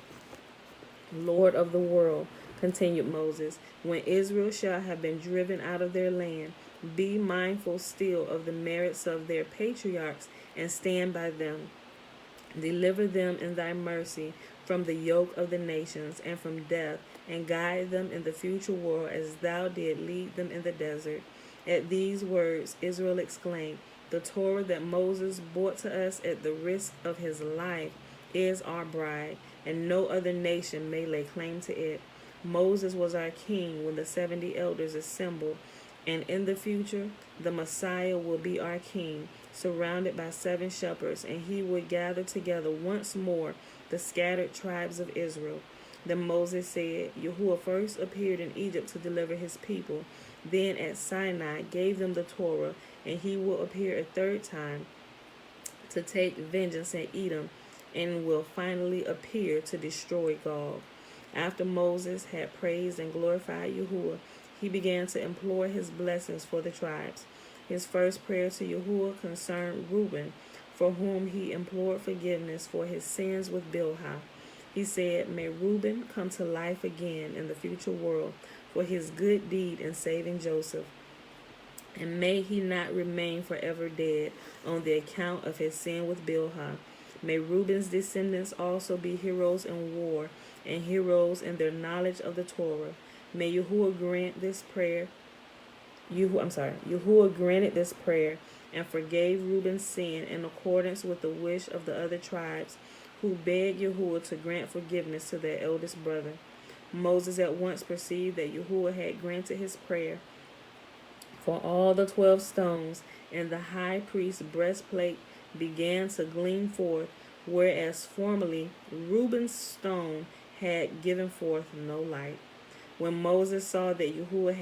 Lord of the world, continued Moses, when Israel shall have been driven out of their land, be mindful still of the merits of their patriarchs and stand by them. Deliver them in thy mercy from the yoke of the nations and from death, and guide them in the future world as thou did lead them in the desert. At these words, Israel exclaimed, the Torah that Moses brought to us at the risk of his life is our bride, and no other nation may lay claim to it. Moses was our king when the 70 elders assembled, and in the future, the Messiah will be our king, surrounded by 7 shepherds, and he will gather together once more the scattered tribes of Israel. Then Moses said, Yahuwah first appeared in Egypt to deliver his people, then at Sinai gave them the Torah, and he will appear a third time to take vengeance at Edom, and will finally appear to destroy Gog. After Moses had praised and glorified Yahuwah, he began to implore his blessings for the tribes. His first prayer to Yahuwah concerned Reuben, for whom he implored forgiveness for his sins with Bilhah. He said, may Reuben come to life again in the future world for his good deed in saving Joseph, and may he not remain forever dead on the account of his sin with Bilhah. May Reuben's descendants also be heroes in war and heroes in their knowledge of the Torah. May Yahuwah grant this prayer. Yahuwah granted this prayer and forgave Reuben's sin in accordance with the wish of the other tribes, who begged Yahuwah to grant forgiveness to their eldest brother. Moses at once perceived that Yahuwah had granted his prayer. For all the 12 stones in the high priest's breastplate began to gleam forth, whereas formerly Reuben's stone had given forth no light. When Moses saw that Yahuwah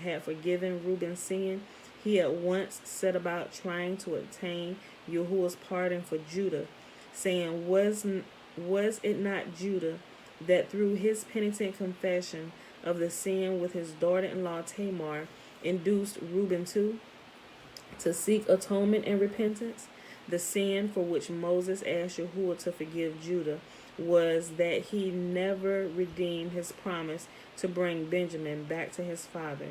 had forgiven Reuben's sin, he at once set about trying to obtain Yahuwah's pardon for Judah, saying, was it not Judah that through his penitent confession of the sin with his daughter-in-law Tamar induced Reuben to seek atonement and repentance? The sin for which Moses asked Yahuwah to forgive Judah was that he never redeemed his promise to bring Benjamin back to his father.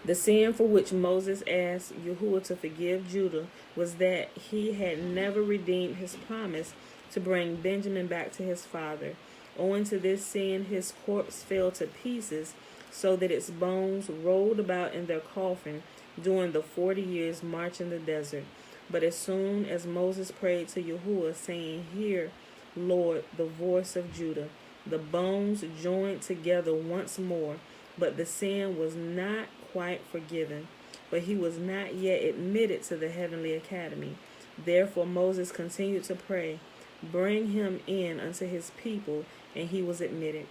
The sin for which Moses asked Yahuwah to forgive Judah was that he had never redeemed his promise to bring Benjamin back to his father. Owing to this sin, his corpse fell to pieces, so that its bones rolled about in their coffin during the 40 years march in the desert. But as soon as Moses prayed to Yahuwah, saying, hear, Lord, the voice of Judah, the bones joined together once more, but the sin was not quite forgiven, but he was not yet admitted to the heavenly academy. Therefore Moses continued to pray, bring him in unto his people, and he was admitted.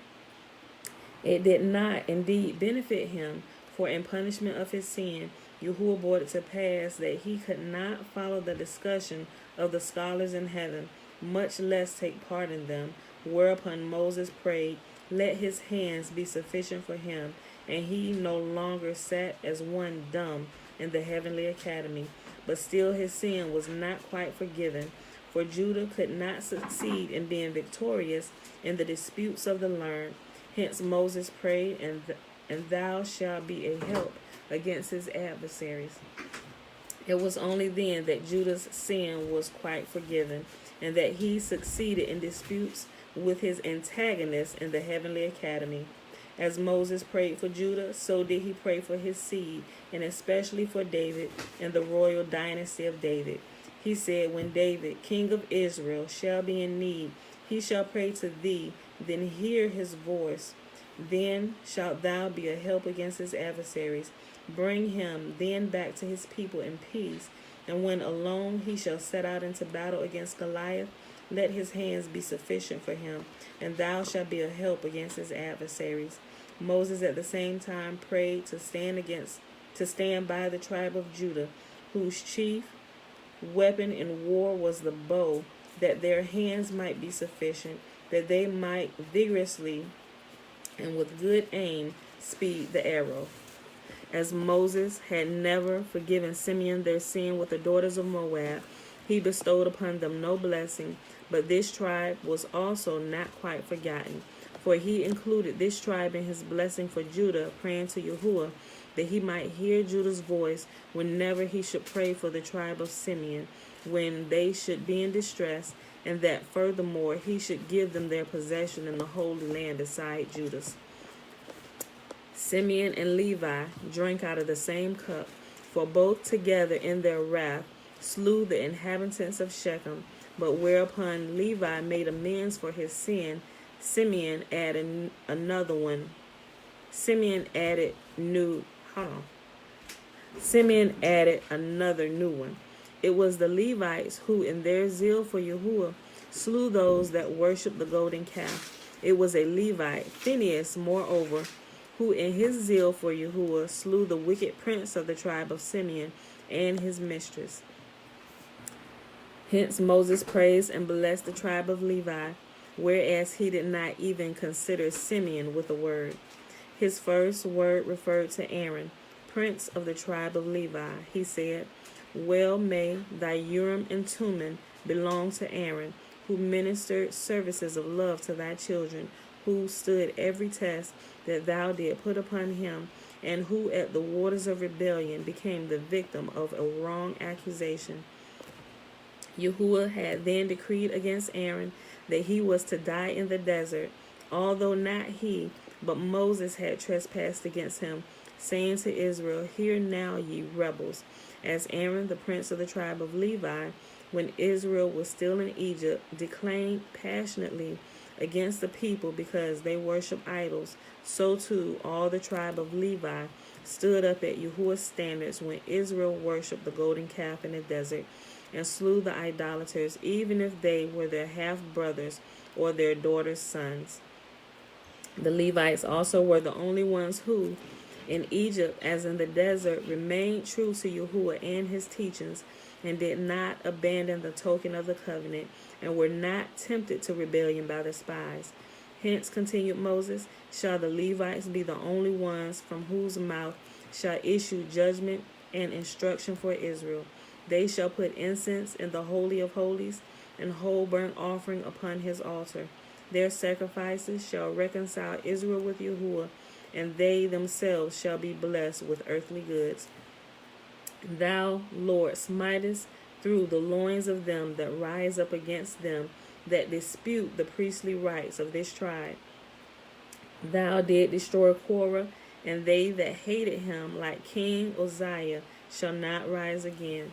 It did not indeed benefit him, for in punishment of his sin, Yahuwah brought it to pass that he could not follow the discussion of the scholars in heaven, much less take part in them, whereupon Moses prayed, let his hands be sufficient for him, and he no longer sat as one dumb in the heavenly academy. But still his sin was not quite forgiven, for Judah could not succeed in being victorious in the disputes of the learned. Hence Moses prayed, and thou shalt be a help against his adversaries. It was only then that Judah's sin was quite forgiven, and that he succeeded in disputes with his antagonists in the heavenly academy. As Moses prayed for Judah, so did he pray for his seed, and especially for David and the royal dynasty of David. He said, when David, king of Israel, shall be in need, he shall pray to thee, then hear his voice. Then shalt thou be a help against his adversaries. Bring him then back to his people in peace. And when alone he shall set out into battle against Goliath, let his hands be sufficient for him, and thou shalt be a help against his adversaries. Moses at the same time prayed to stand by the tribe of Judah, whose chief weapon in war was the bow, that their hands might be sufficient, that they might vigorously and with good aim speed the arrow. As Moses had never forgiven Simeon their sin with the daughters of Moab, he bestowed upon them no blessing, but this tribe was also not quite forgotten. For he included this tribe in his blessing for Judah, praying to Yahuwah that he might hear Judah's voice whenever he should pray for the tribe of Simeon, when they should be in distress, and that furthermore he should give them their possession in the Holy Land beside Judah's. Simeon and Levi drank out of the same cup, for both together in their wrath slew the inhabitants of Shechem. But whereupon Levi made amends for his sin, Simeon added another one. Simeon added another new one. It was the Levites who, in their zeal for Yahuwah, slew those that worshipped the golden calf. It was a Levite, Phinehas, moreover, who in his zeal for Yahuwah slew the wicked prince of the tribe of Simeon and his mistress. Hence Moses praised and blessed the tribe of Levi, whereas he did not even consider Simeon with a word. His first word referred to Aaron, prince of the tribe of Levi. He said, well may thy Urim and Thummim belong to Aaron, who ministered services of love to thy children, who stood every test that thou did put upon him, and who at the waters of rebellion became the victim of a wrong accusation. Yahuwah had then decreed against Aaron that he was to die in the desert, although not he, but Moses had trespassed against him, saying to Israel, hear now, ye rebels. As Aaron, the prince of the tribe of Levi, when Israel was still in Egypt, declaimed passionately against the people because they worship idols, so too all the tribe of Levi stood up at Yahuwah's standards when Israel worshipped the golden calf in the desert, and slew the idolaters, even if they were their half-brothers or their daughters' sons. The Levites also were the only ones who, in Egypt as in the desert, remained true to Yahuwah and his teachings, and did not abandon the token of the covenant, and were not tempted to rebellion by the spies. Hence, continued Moses, shall the Levites be the only ones from whose mouth shall issue judgment and instruction for Israel. They shall put incense in the Holy of Holies, and whole burnt offering upon his altar. Their sacrifices shall reconcile Israel with Yahuwah, and they themselves shall be blessed with earthly goods. Thou, Lord, smitest through the loins of them that rise up against them, that dispute the priestly rights of this tribe. Thou did destroy Korah, and they that hated him, like King Uzziah, shall not rise again.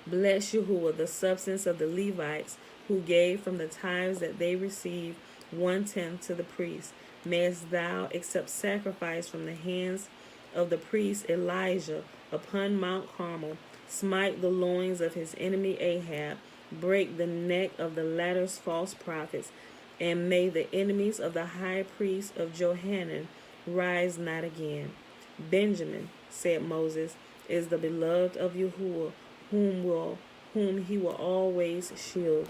Bless Yahuwah, the substance of the Levites, who gave from the tithes that they received 1/10 to the priests. Mayest thou accept sacrifice from the hands of the priest Elijah upon Mount Carmel, smite the loins of his enemy Ahab, break the neck of the latter's false prophets, and may the enemies of the high priest of Johanan rise not again. Benjamin, said Moses, is the beloved of Yahuwah, whom he will always shield,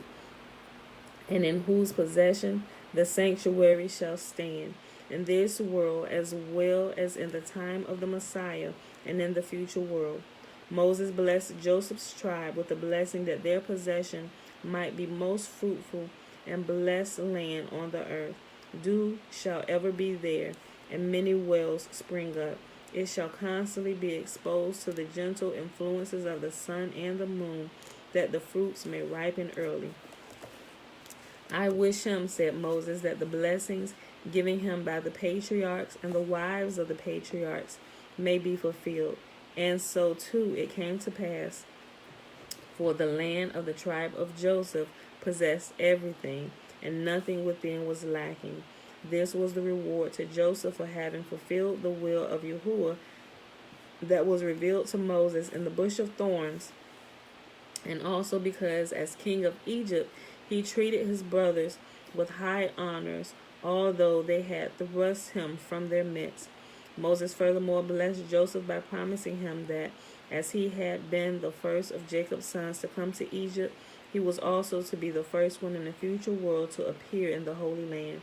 and in whose possession the sanctuary shall stand, in this world as well as in the time of the Messiah and in the future world. Moses blessed Joseph's tribe with the blessing that their possession might be most fruitful and blessed land on the earth. Dew shall ever be there, and many wells spring up. It shall constantly be exposed to the gentle influences of the sun and the moon, that the fruits may ripen early. I wish him, said Moses, that the blessings given him by the patriarchs and the wives of the patriarchs, may be fulfilled. And so too it came to pass, for the land of the tribe of Joseph possessed everything, and nothing within was lacking. This was the reward to Joseph for having fulfilled the will of Yahuwah that was revealed to Moses in the bush of thorns, and also because as king of Egypt he treated his brothers with high honors, although they had thrust him from their midst. Moses furthermore blessed Joseph by promising him that, as he had been the first of Jacob's sons to come to Egypt, he was also to be the first one in the future world to appear in the Holy Land.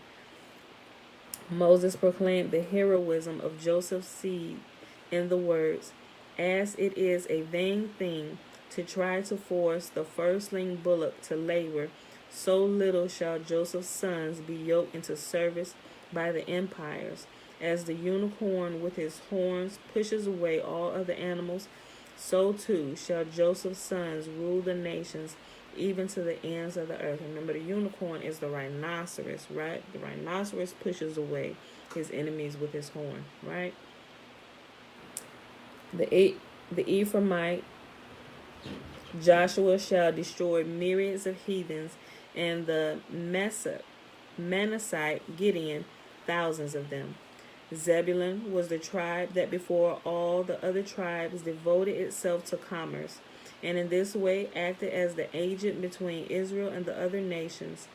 Moses proclaimed the heroism of Joseph's seed in the words, "As it is a vain thing to try to force the firstling bullock to labor, so little shall Joseph's sons be yoked into service by the empires. As the unicorn with his horns pushes away all other animals, so too shall Joseph's sons rule the nations, even to the ends of the earth." Remember, the unicorn is the rhinoceros, right? The rhinoceros pushes away his enemies with his horn, right? The Ephraimite Joshua shall destroy myriads of heathens, and the Manassite Gideon thousands of them. Zebulun was the tribe that before all the other tribes devoted itself to commerce, and in this way acted as the agent between Israel and the other nations,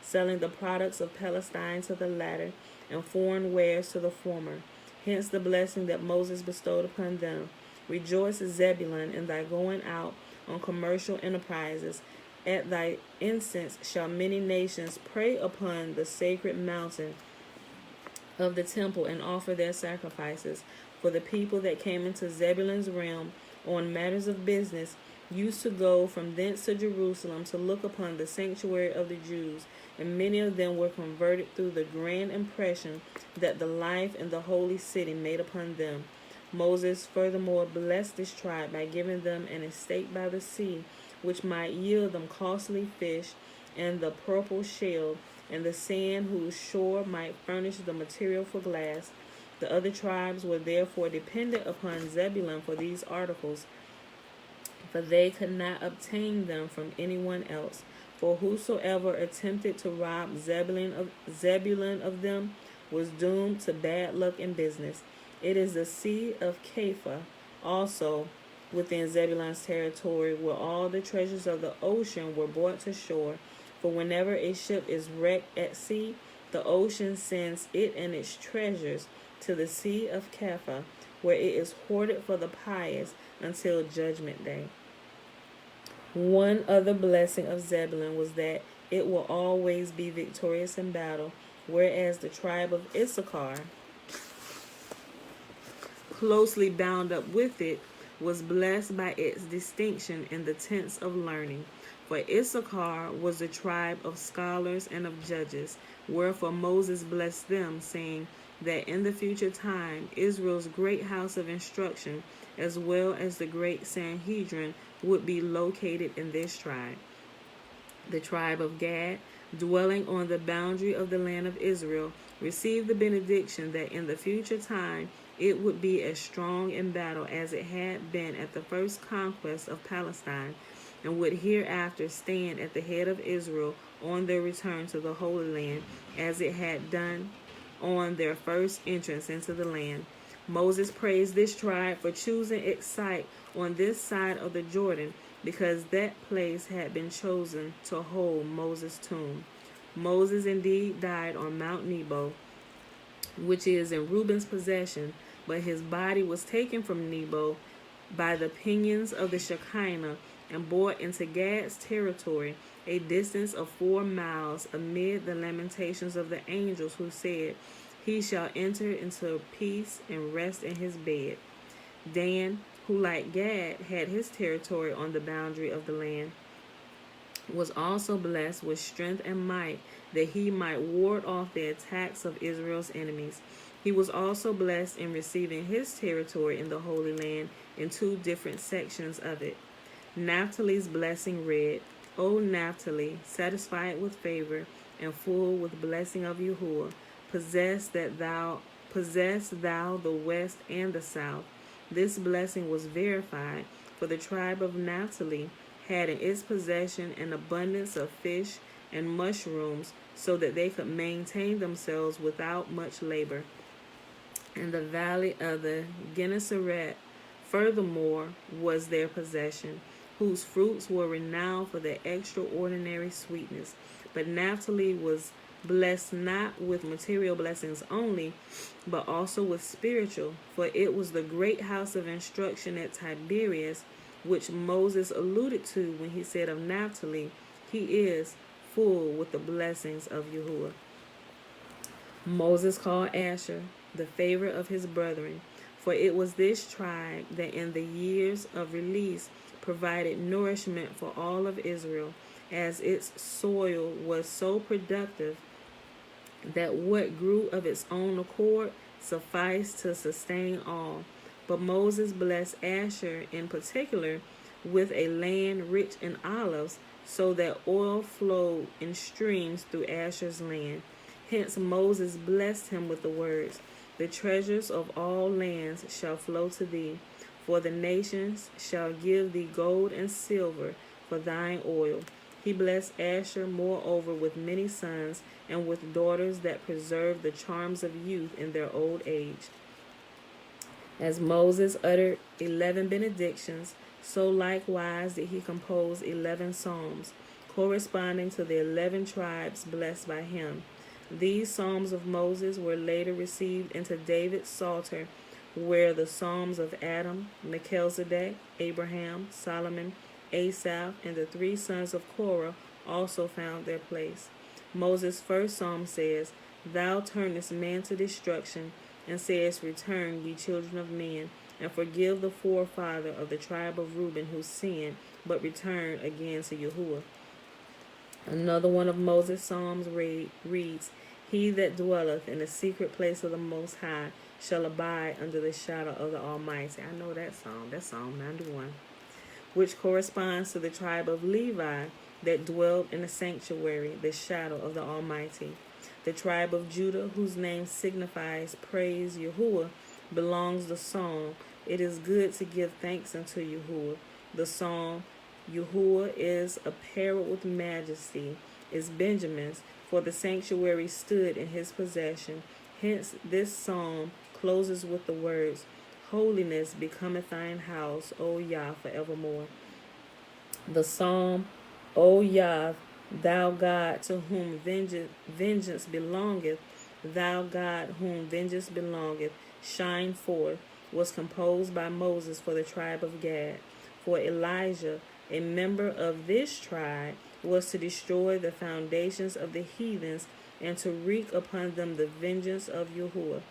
selling the products of Palestine to the latter and foreign wares to the former. Hence the blessing that Moses bestowed upon them. "Rejoice, Zebulun, in thy going out on commercial enterprises. At thy incense shall many nations pray upon the sacred mountain of the temple and offer their sacrifices." For the people that came into Zebulun's realm on matters of business used to go from thence to Jerusalem to look upon the sanctuary of the Jews, and many of them were converted through the grand impression that the life in the holy city made upon them. Moses furthermore blessed this tribe by giving them an estate by the sea, which might yield them costly fish and the purple shell, and the sand whose shore might furnish the material for glass. The other tribes were therefore dependent upon Zebulun for these articles, for they could not obtain them from anyone else. For whosoever attempted to rob Zebulun of them was doomed to bad luck in business. It is the sea of Kepha also within Zebulun's territory, where all the treasures of the ocean were brought to shore. For whenever a ship is wrecked at sea, the ocean sends it and its treasures to the sea of Kepha, where it is hoarded for the pious until judgment day. One other blessing of Zebulun was that it will always be victorious in battle, whereas the tribe of Issachar, closely bound up with it, was blessed by its distinction in the tents of learning. For Issachar was the tribe of scholars and of judges, wherefore Moses blessed them, saying that in the future time Israel's great house of instruction, as well as the great Sanhedrin, would be located in this tribe. The tribe of Gad, dwelling on the boundary of the land of Israel, received the benediction that in the future time it would be as strong in battle as it had been at the first conquest of Palestine, and would hereafter stand at the head of Israel on their return to the Holy Land, as it had done on their first entrance into the land. Moses praised this tribe for choosing its site on this side of the Jordan, because that place had been chosen to hold Moses' tomb. Moses indeed died on Mount Nebo, which is in Reuben's possession, but his body was taken from Nebo by the pinions of the Shekinah and brought into Gad's territory, a distance of 4 miles, amid the lamentations of the angels, who said, "He shall enter into peace and rest in his bed." Dan, who like Gad had his territory on the boundary of the land, was also blessed with strength and might, that he might ward off the attacks of Israel's enemies. He was also blessed in receiving his territory in the Holy Land in 2 different sections of it. Naphtali's blessing read, "O Naphtali, satisfied with favor and full with blessing of Yahuwah, possess thou the west and the south. This blessing was verified, for the tribe of Naphtali had in its possession an abundance of fish and mushrooms, so that they could maintain themselves without much labor. And the valley of the Gennesaret furthermore was their possession, whose fruits were renowned for their extraordinary sweetness. But Naphtali was blessed not with material blessings only, but also with spiritual, for it was the great house of instruction at Tiberias, which Moses alluded to when he said of Naphtali, he is full with the blessings of Yahuwah. Moses called Asher the favorite of his brethren, for it was this tribe that in the years of release provided nourishment for all of Israel, as its soil was so productive that what grew of its own accord sufficed to sustain all. But Moses blessed Asher in particular with a land rich in olives, so that oil flowed in streams through Asher's land. Hence Moses blessed him with the words, the treasures of all lands shall flow to thee, for the nations shall give thee gold and silver for thine oil. He blessed Asher moreover with many sons, and with daughters that preserved the charms of youth in their old age. As Moses uttered 11 benedictions, so likewise did he compose 11 psalms, corresponding to the 11 tribes blessed by him. These psalms of Moses were later received into David's Psalter, where the psalms of Adam, Melchizedek, Abraham, Solomon, Asaph, and the 3 sons of Korah also found their place. Moses' first psalm says, Thou turnest man to destruction, and sayest, Return, ye children of men, and forgive the forefather of the tribe of Reuben who sinned, but return again to Yahuwah. Another one of Moses' psalms reads, He that dwelleth in the secret place of the Most High shall abide under the shadow of the Almighty. I know that psalm. That's Psalm 91, which corresponds to the tribe of Levi that dwelled in the sanctuary, the shadow of the Almighty. The tribe of Judah, whose name signifies praise Yahuwah, belongs the song, It is good to give thanks unto Yahuwah. The song, Yahuwah is apparelled with majesty, is Benjamin's, for the sanctuary stood in his possession. Hence this psalm closes with the words, Holiness becometh thine house, O Yah, forevermore. The psalm, O Yah, thou God to whom vengeance belongeth, thou God whom vengeance belongeth, shine forth, was composed by Moses for the tribe of Gad. For Elijah, a member of this tribe, was to destroy the foundations of the heathens and to wreak upon them the vengeance of Yahuwah.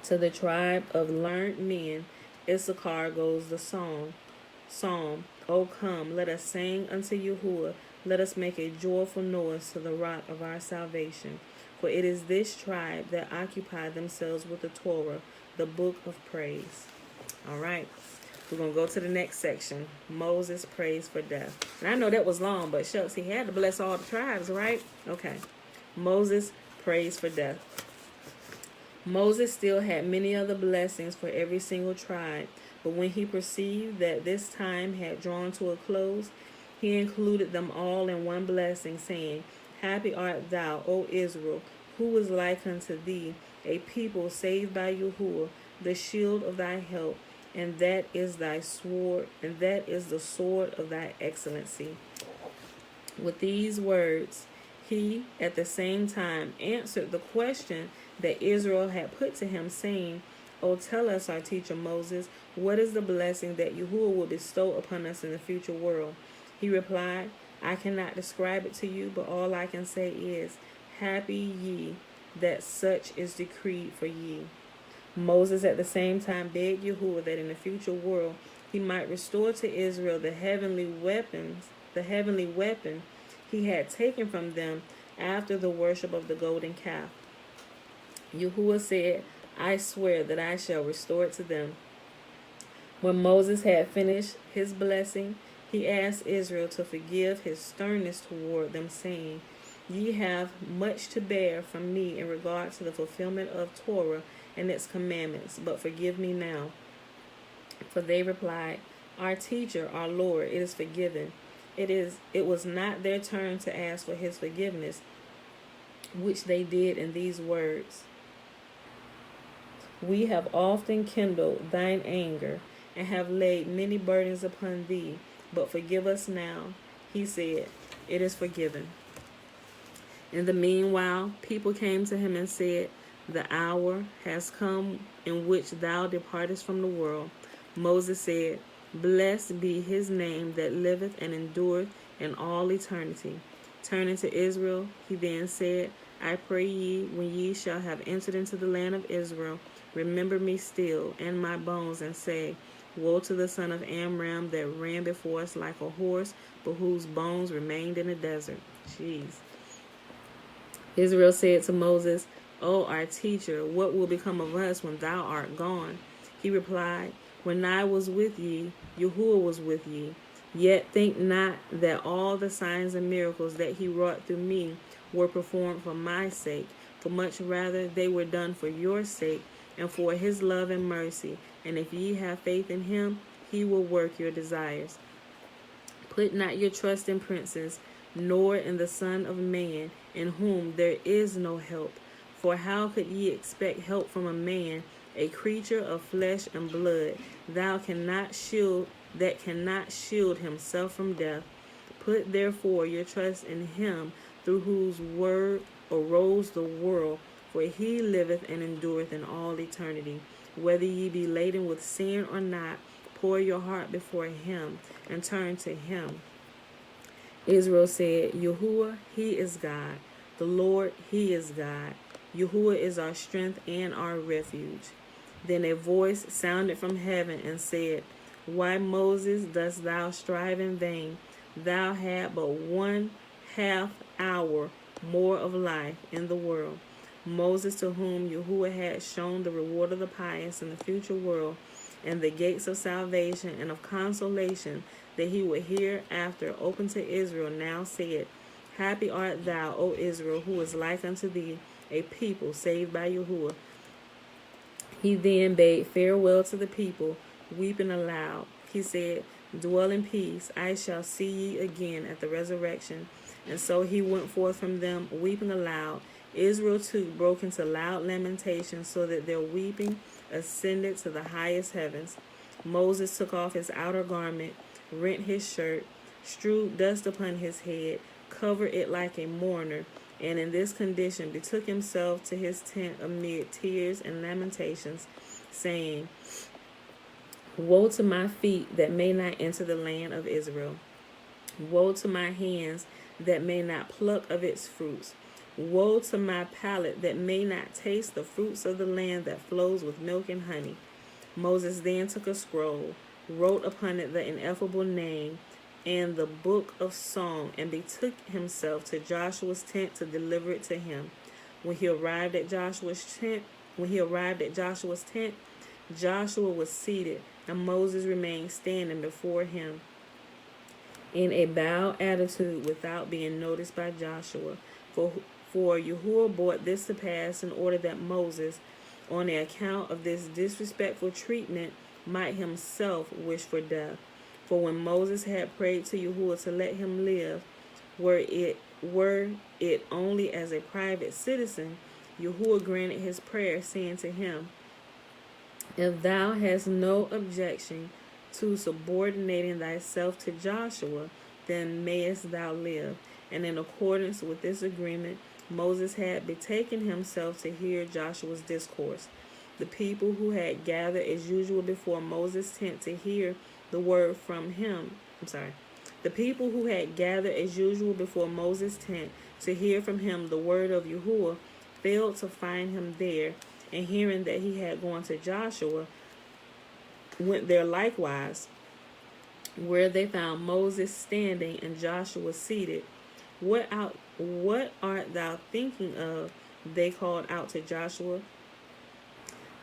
To the tribe of learned men, Issachar goes the psalm, O come, let us sing unto Yahuwah, let us make a joyful noise to the rock of our salvation. For it is this tribe that occupy themselves with the Torah, the book of praise. All right, we're going to go to the next section. Moses prays for death. And I know that was long, but shucks, he had to bless all the tribes, right? Okay, Moses prays for death. Moses still had many other blessings for every single tribe, but when he perceived that this time had drawn to a close, he included them all in one blessing, saying, Happy art thou, O Israel, who is like unto thee, a people saved by Yahuwah, the shield of thy help, and that is thy sword, and that is the sword of thy excellency. With these words, he at the same time answered the question that Israel had put to him, saying, O tell us, our teacher Moses, what is the blessing that Yahuwah will bestow upon us in the future world? He replied, I cannot describe it to you, but all I can say is, Happy ye that such is decreed for ye. Moses at the same time begged Yahuwah that in the future world he might restore to Israel the heavenly weapon he had taken from them after the worship of the golden calf. Yahuwah said, I swear that I shall restore it to them. When Moses had finished his blessing, he asked Israel to forgive his sternness toward them, saying, Ye have much to bear from me in regard to the fulfillment of Torah and its commandments, but forgive me now. For they replied, Our teacher, our Lord, it is forgiven. It was not their turn to ask for his forgiveness, which they did in these words. We have often kindled thine anger, and have laid many burdens upon thee, but forgive us now. He said, It is forgiven. In the meanwhile, people came to him and said, The hour has come in which thou departest from the world. Moses said, Blessed be his name that liveth and endureth in all eternity. Turning to Israel, he then said, I pray ye, when ye shall have entered into the land of Israel, remember me still and my bones, and say, Woe to the son of Amram that ran before us like a horse, but whose bones remained in the desert. Jeez. Israel said to Moses, O our teacher, what will become of us when thou art gone? He replied, When I was with ye, Yahuwah was with ye. Yet think not that all the signs and miracles that he wrought through me were performed for my sake, for much rather they were done for your sake, and for his love and mercy. And if ye have faith in him, he will work your desires. Put not your trust in princes, nor in the Son of Man, in whom there is no help. For how could ye expect help from a man, a creature of flesh and blood, that cannot shield himself from death? Put therefore your trust in him, through whose word arose the world, for he liveth and endureth in all eternity. Whether ye be laden with sin or not, pour your heart before him, and turn to him. Israel said, Yahuwah, he is God. The Lord, he is God. Yahuwah is our strength and our refuge. Then a voice sounded from heaven and said, Why, Moses, dost thou strive in vain? Thou had but 1/2 hour more of life in the world. Moses, to whom Yahuwah had shown the reward of the pious in the future world, and the gates of salvation and of consolation that he would hereafter open to Israel, now said, Happy art thou, O Israel, who is like unto thee, a people saved by Yahuwah. He then bade farewell to the people, weeping aloud. He said, Dwell in peace, I shall see ye again at the resurrection. And so he went forth from them, weeping aloud. Israel too broke into loud lamentation, so that their weeping ascended to the highest heavens. Moses took off his outer garment, rent his shirt, strewed dust upon his head, covered it like a mourner, and in this condition betook himself to his tent amid tears and lamentations, saying, Woe to my feet that may not enter the land of Israel. Woe to my hands that may not pluck of its fruits. Woe to my palate that may not taste the fruits of the land that flows with milk and honey. Moses then took a scroll, wrote upon it the ineffable name and the book of song, and betook himself to Joshua's tent to deliver it to him. When he arrived at Joshua's tent, Joshua was seated, and Moses remained standing before him in a bowed attitude without being noticed by Joshua. For Yahuwah brought this to pass in order that Moses, on the account of this disrespectful treatment, might himself wish for death. For when Moses had prayed to Yahuwah to let him live, were it only as a private citizen, Yahuwah granted his prayer, saying to him, If thou hast no objection to subordinating thyself to Joshua, then mayest thou live. And in accordance with this agreement, Moses had betaken himself to hear Joshua's discourse. The people who had gathered as usual before Moses' tent to hear the word from him, the people who had gathered as usual before Moses' tent to hear from him the word of Yahuwah failed to find him there, and hearing that he had gone to Joshua, went there likewise, where they found Moses standing and Joshua seated. What art thou thinking of? They called out to Joshua.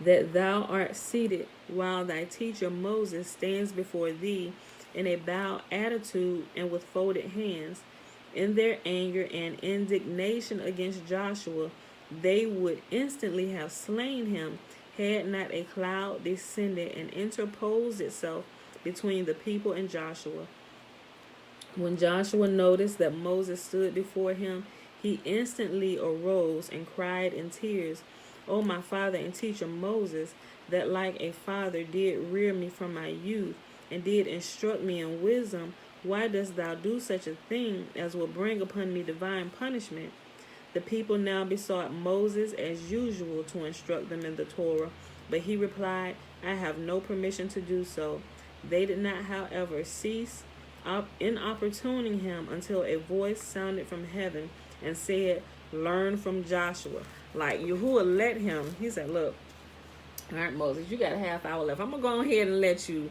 That thou art seated, while thy teacher Moses stands before thee in a bowed attitude and with folded hands. In their anger and indignation against Joshua, they would instantly have slain him had not a cloud descended and interposed itself between the people and Joshua. When Joshua noticed that Moses stood before him, he instantly arose and cried in tears, "O my father and teacher Moses, that like a father did rear me from my youth, and did instruct me in wisdom, why dost thou do such a thing as will bring upon me divine punishment?" The people now besought Moses as usual to instruct them in the Torah, but he replied, "I have no permission to do so." They did not, however, cease importuning him until a voice sounded from heaven and said, "Learn from Joshua." Like Yahuwah let him, he said, "Look, all right, Moses, you got a half hour left. I'm going to go ahead and let you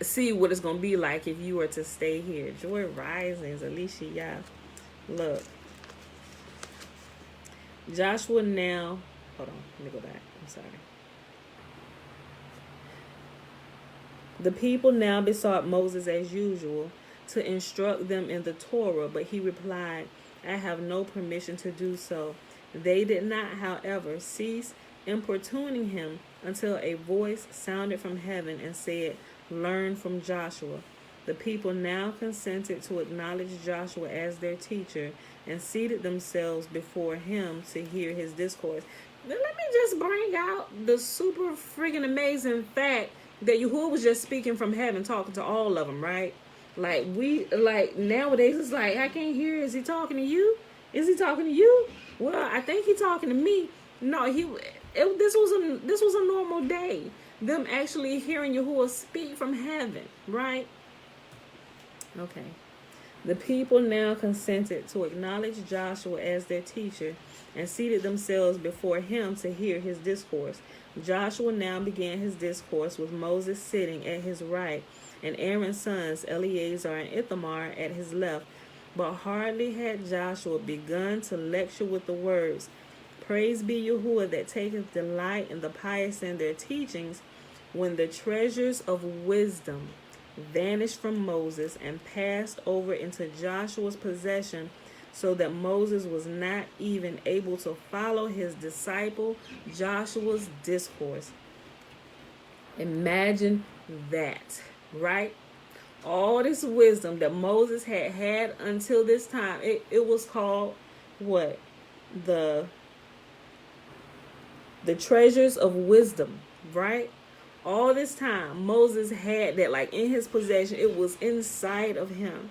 see what it's going to be like if you were to stay here." Joy Risings, Alicia, yeah. Look. Joshua now, hold on, let me go back. I'm sorry. The people now besought Moses as usual to instruct them in the Torah, but he replied, "I have no permission to do so." They did not, however, cease importuning him until a voice sounded from heaven and said, "Learn from Joshua." The people now consented to acknowledge Joshua as their teacher and seated themselves before him to hear his discourse. Now, let me just bring out the super friggin' amazing fact that Yahuwah was just speaking from heaven, talking to all of them, right? Like nowadays, it's like, I can't hear. Is he talking to you? Is he talking to you? Well, I think he's talking to me. No, this was a normal day. Them actually hearing Yahuwah speak from heaven, right? Okay. The people now consented to acknowledge Joshua as their teacher and seated themselves before him to hear his discourse. Joshua now began his discourse with Moses sitting at his right and Aaron's sons Eleazar and Ithamar at his left. But hardly had Joshua begun to lecture with the words, "Praise be Yahuwah that taketh delight in the pious and their teachings," when the treasures of wisdom vanished from Moses and passed over into Joshua's possession, so that Moses was not even able to follow his disciple Joshua's discourse. Imagine that, right? All this wisdom that Moses had until this time, it was called what? The treasures of wisdom, right? All this time, Moses had that like in his possession. It was inside of him.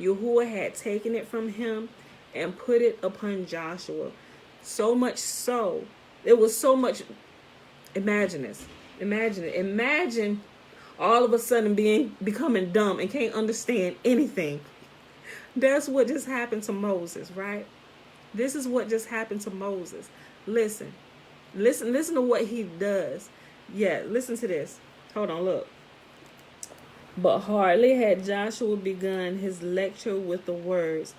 Yahuwah had taken it from him and put it upon Joshua. So much so, it was so much. Imagine this. Imagine it. Imagine all of a sudden becoming dumb and can't understand anything. That's what just happened to Moses, right? This is what just happened to Moses. Listen to what he does. Yeah, listen to this. Hold on, look. But hardly had Joshua begun his lecture with the words,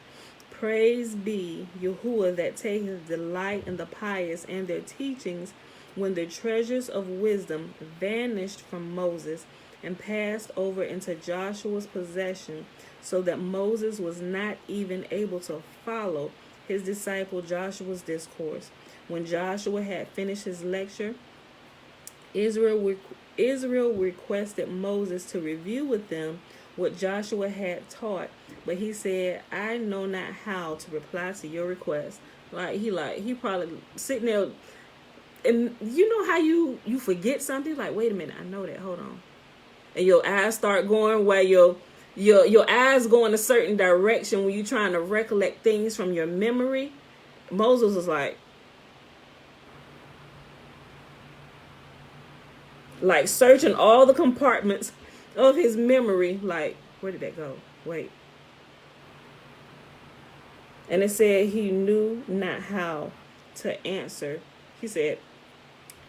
"Praise be Yahuwah that taketh delight in the pious and their teachings," when the treasures of wisdom vanished from Moses and passed over into Joshua's possession, so that Moses was not even able to follow his disciple Joshua's discourse. When Joshua had finished his lecture, Israel requested Moses to review with them what Joshua had taught, but he said, "I know not how to reply to your request." He probably sitting there, and you know how you forget something, like, wait a minute, I know that, hold on, and your eyes start going where your eyes go in a certain direction when you're trying to recollect things from your memory. Moses was like searching all the compartments of his memory, like, where did that go? Wait. And it said he knew not how to answer. He said,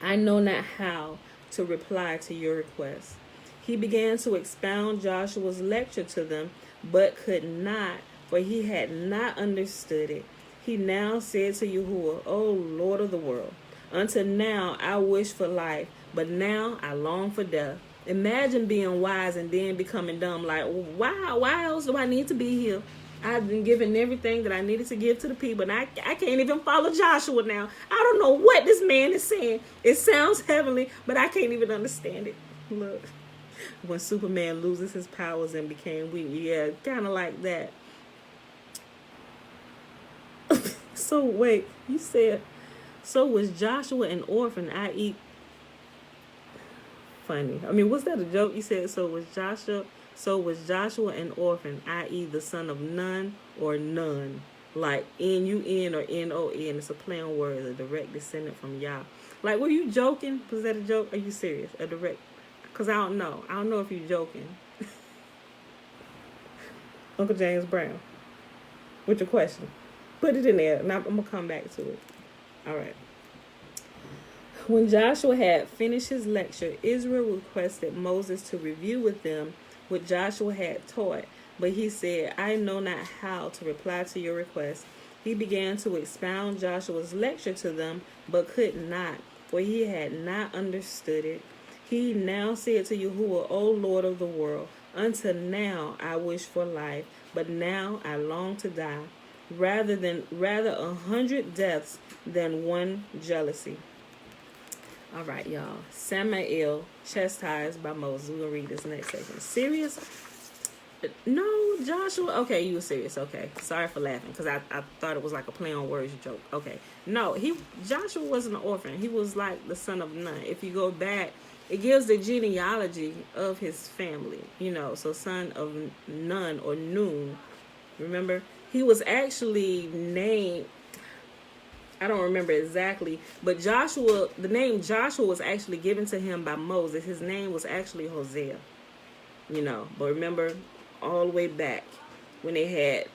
"I know not how to reply to your request." He began to expound Joshua's lecture to them, but could not, for he had not understood it. He now said to Yahuwah, "O Lord of the world, until now I wish for life, but now I long for death." Imagine being wise and then becoming dumb. Like, why else do I need to be here? I've been giving everything that I needed to give to the people, and I can't even follow Joshua now. I don't know what this man is saying. It sounds heavenly, but I can't even understand it. Look, when Superman loses his powers and became weak, yeah, kind of like that. So wait, you said, so was Joshua an orphan, i.e. funny. I mean, was that a joke? You said, so was Joshua an orphan, i.e. the son of none or none, like N-U-N or N-O-N. It's a play on words, a direct descendant from Yah. Like, were you joking? Was that a joke? Are you serious? A direct, because I don't know if you're joking. Uncle James Brown, with your question. Put it in there, and I'm going to come back to it. All right. When Joshua had finished his lecture, Israel requested Moses to review with them what Joshua had taught, but he said, I know not how to reply to your request. He began to expound Joshua's lecture to them, but could not, for he had not understood it. He now said to Yahuwah, O Lord of the world, until now I wish for life, but now I long to die, rather 100 deaths than one jealousy. All right, y'all. Samael chastised by Moses. We're going to read this next section. Serious? No, Joshua. Okay, you were serious. Okay. Sorry for laughing, because I thought it was like a play on words joke. Okay. No, Joshua wasn't an orphan. He was like the son of none. If you go back, it gives the genealogy of his family. So son of none or Nun. Remember? He was actually named, I don't remember exactly, but Joshua, the name Joshua was actually given to him by Moses. His name was actually Hosea, but remember all the way back when they had,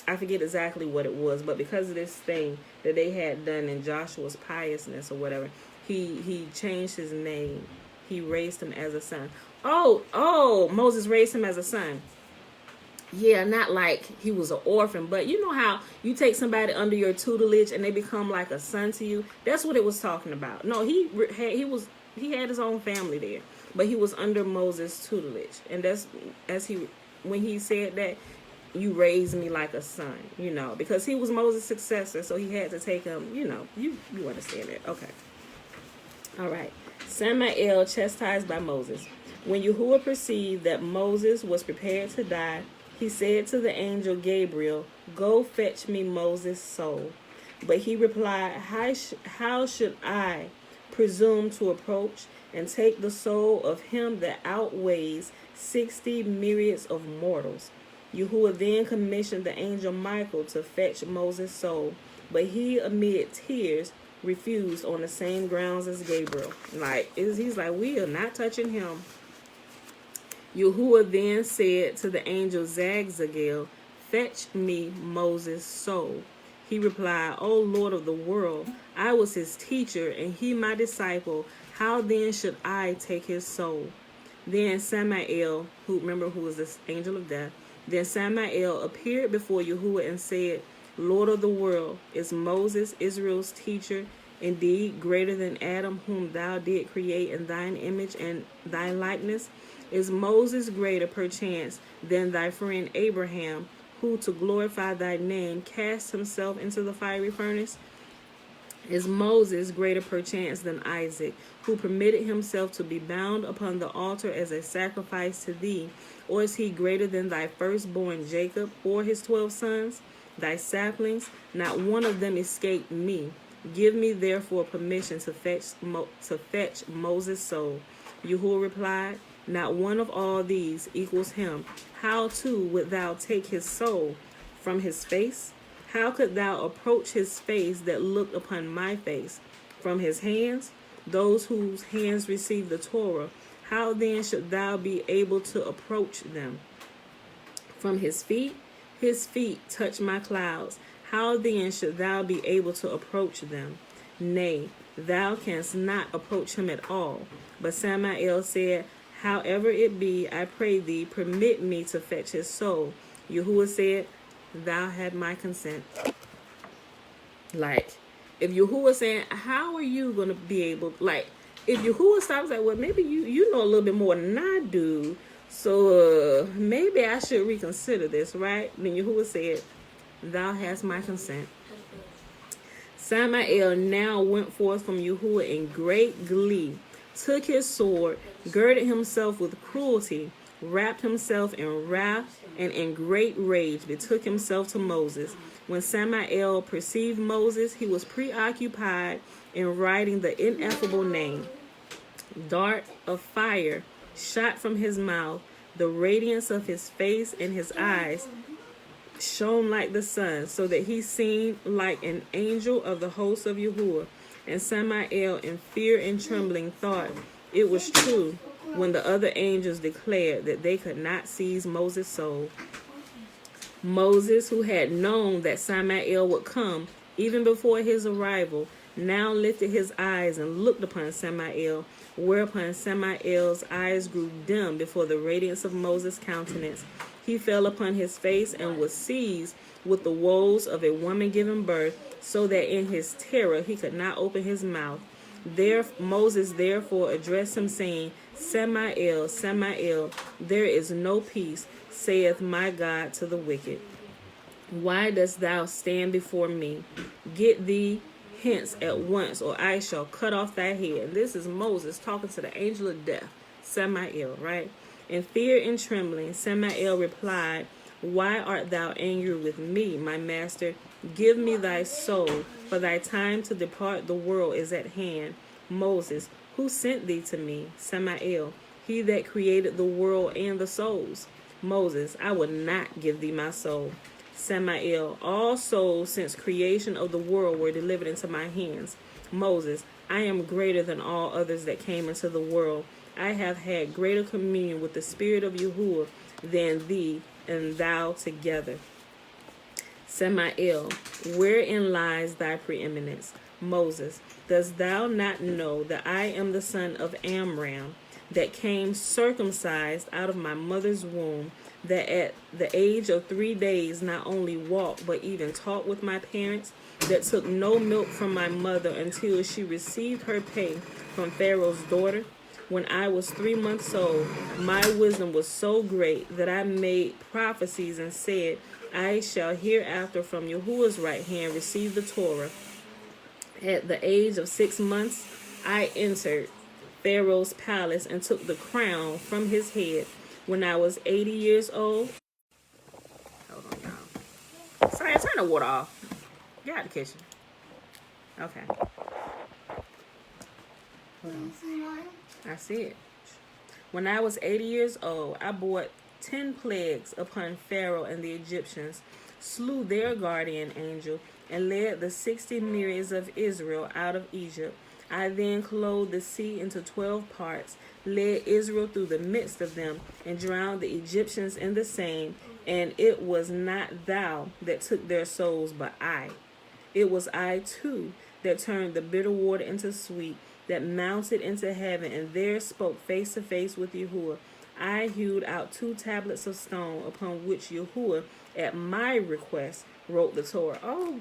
I forget exactly what it was, but because of this thing that they had done in Joshua's piousness or whatever, he changed his name. He raised him as a son. Oh, Moses raised him as a son. Yeah, not like he was an orphan, but you know how you take somebody under your tutelage and they become like a son to you? That's what it was talking about. No, he had his own family there, but he was under Moses' tutelage. And that's when he said that, you raised me like a son, because he was Moses' successor, so he had to take him, you understand that. Okay. All right. Samael chastised by Moses. When Yahuwah perceived that Moses was prepared to die, he said to the angel Gabriel, go fetch me Moses' soul. But he replied, how should I presume to approach and take the soul of him that outweighs 60 myriads of mortals? Yahuwah then commissioned the angel Michael to fetch Moses' soul, but he, amid tears, refused on the same grounds as Gabriel. He's like, we are not touching him. Yahuwah then said to the angel Zagzagel, fetch me Moses' soul. He replied, O Lord of the world, I was his teacher, and he my disciple. How then should I take his soul? Then Samael, who was this angel of death, then Samael appeared before Yahuwah and said, Lord of the world, is Moses, Israel's teacher, indeed greater than Adam, whom thou did create in thine image and thy likeness? Is Moses greater, perchance, than thy friend Abraham, who to glorify thy name cast himself into the fiery furnace? Is Moses greater, perchance, than Isaac, who permitted himself to be bound upon the altar as a sacrifice to thee? Or is he greater than thy firstborn Jacob, or his 12 sons? Thy saplings, not one of them escaped me. Give me therefore permission to fetch Moses' soul. Yahuwah replied, not one of all these equals him. How too wilt thou take his soul from his face? How could thou approach his face that looked upon my face? From his hands, those whose hands received the Torah, how then should thou be able to approach them? From his feet touch my clouds. How then should thou be able to approach them? Nay, thou canst not approach him at all. But Samael said, however it be, I pray thee, permit me to fetch his soul. Yahuwah said, thou had my consent. If Yahuwah saying, how are you going to be able, if Yahuwah stops well, maybe you know a little bit more than I do, So maybe I should reconsider this, right? Then Yahuwah said, thou hast my consent. Samael now went forth from Yahuwah in great glee, took his sword, girded himself with cruelty, wrapped himself in wrath, and in great rage betook himself to Moses. When Samael perceived Moses, he was preoccupied in writing the ineffable name. Dart of fire shot from his mouth, the radiance of his face and his eyes shone like the sun, so that he seemed like an angel of the host of Yahuwah. And Samael, in fear and trembling, thought it was true when the other angels declared that they could not seize Moses' soul. Moses, who had known that Samael would come even before his arrival, now lifted his eyes and looked upon Samael, whereupon Samael's eyes grew dim before the radiance of Moses' countenance. He fell upon his face and was seized with the woes of a woman giving birth, so that in his terror he could not open his mouth. Moses therefore addressed him, saying, Samael, Samael, there is no peace, saith my God to the wicked. Why dost thou stand before me? Get thee hence at once, or I shall cut off thy head. And this is Moses talking to the angel of death, Samael, right? In fear and trembling, Samael replied, why art thou angry with me, my master? Give me thy soul, for thy time to depart the world is at hand. Moses, who sent thee to me? Samael, he that created the world and the souls. Moses, I will not give thee my soul. Samael, all souls since creation of the world were delivered into my hands. Moses, I am greater than all others that came into the world. I have had greater communion with the spirit of Yahuwah than thee and thou together. Samael, wherein lies thy preeminence? Moses, dost thou not know that I am the son of Amram, that came circumcised out of my mother's womb, that at the age of 3 days not only walked but even talked with my parents, that took no milk from my mother until she received her pay from Pharaoh's daughter? When I was 3 months old, my wisdom was so great that I made prophecies and said, I shall hereafter from Yahuwah's right hand receive the Torah. At the age of 6 months, I entered Pharaoh's palace and took the crown from his head. When I was 80 years old, hold on, y'all. Sorry, turn the water off. Get out the kitchen. Okay. Hold on. I see it. When I was 80 years old, I brought 10 plagues upon Pharaoh and the Egyptians, slew their guardian angel, and led the 60 myriads of Israel out of Egypt. I then clothed the sea into 12 parts, led Israel through the midst of them, and drowned the Egyptians in the same. And it was not thou that took their souls, but I. It was I too that turned the bitter water into sweet, that mounted into heaven, and there spoke face to face with Yahuwah. I hewed out 2 tablets of stone, upon which Yahuwah, at my request, wrote the Torah. Oh,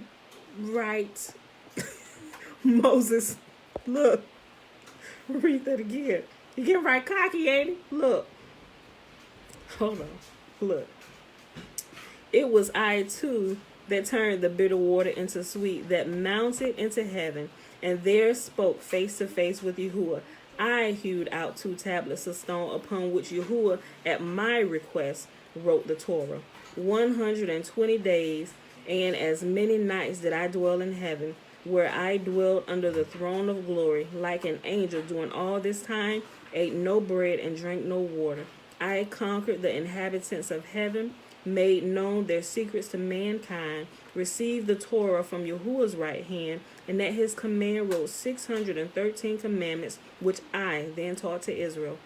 right. Moses, look. Read that again. You getting right cocky, ain't he? Look. Hold on. Look. It was I too that turned the bitter water into sweet, that mounted into heaven, and there spoke face to face with Yahuwah. I hewed out 2 tablets of stone, upon which Yahuwah, at my request, wrote the Torah. 120 days and as many nights did I dwell in heaven, where I dwelled under the throne of glory, like an angel. During all this time, ate no bread and drank no water. I conquered the inhabitants of heaven, made known their secrets to mankind, received the Torah from Yahuwah's right hand, and at his command wrote 613 commandments, which I then taught to Israel.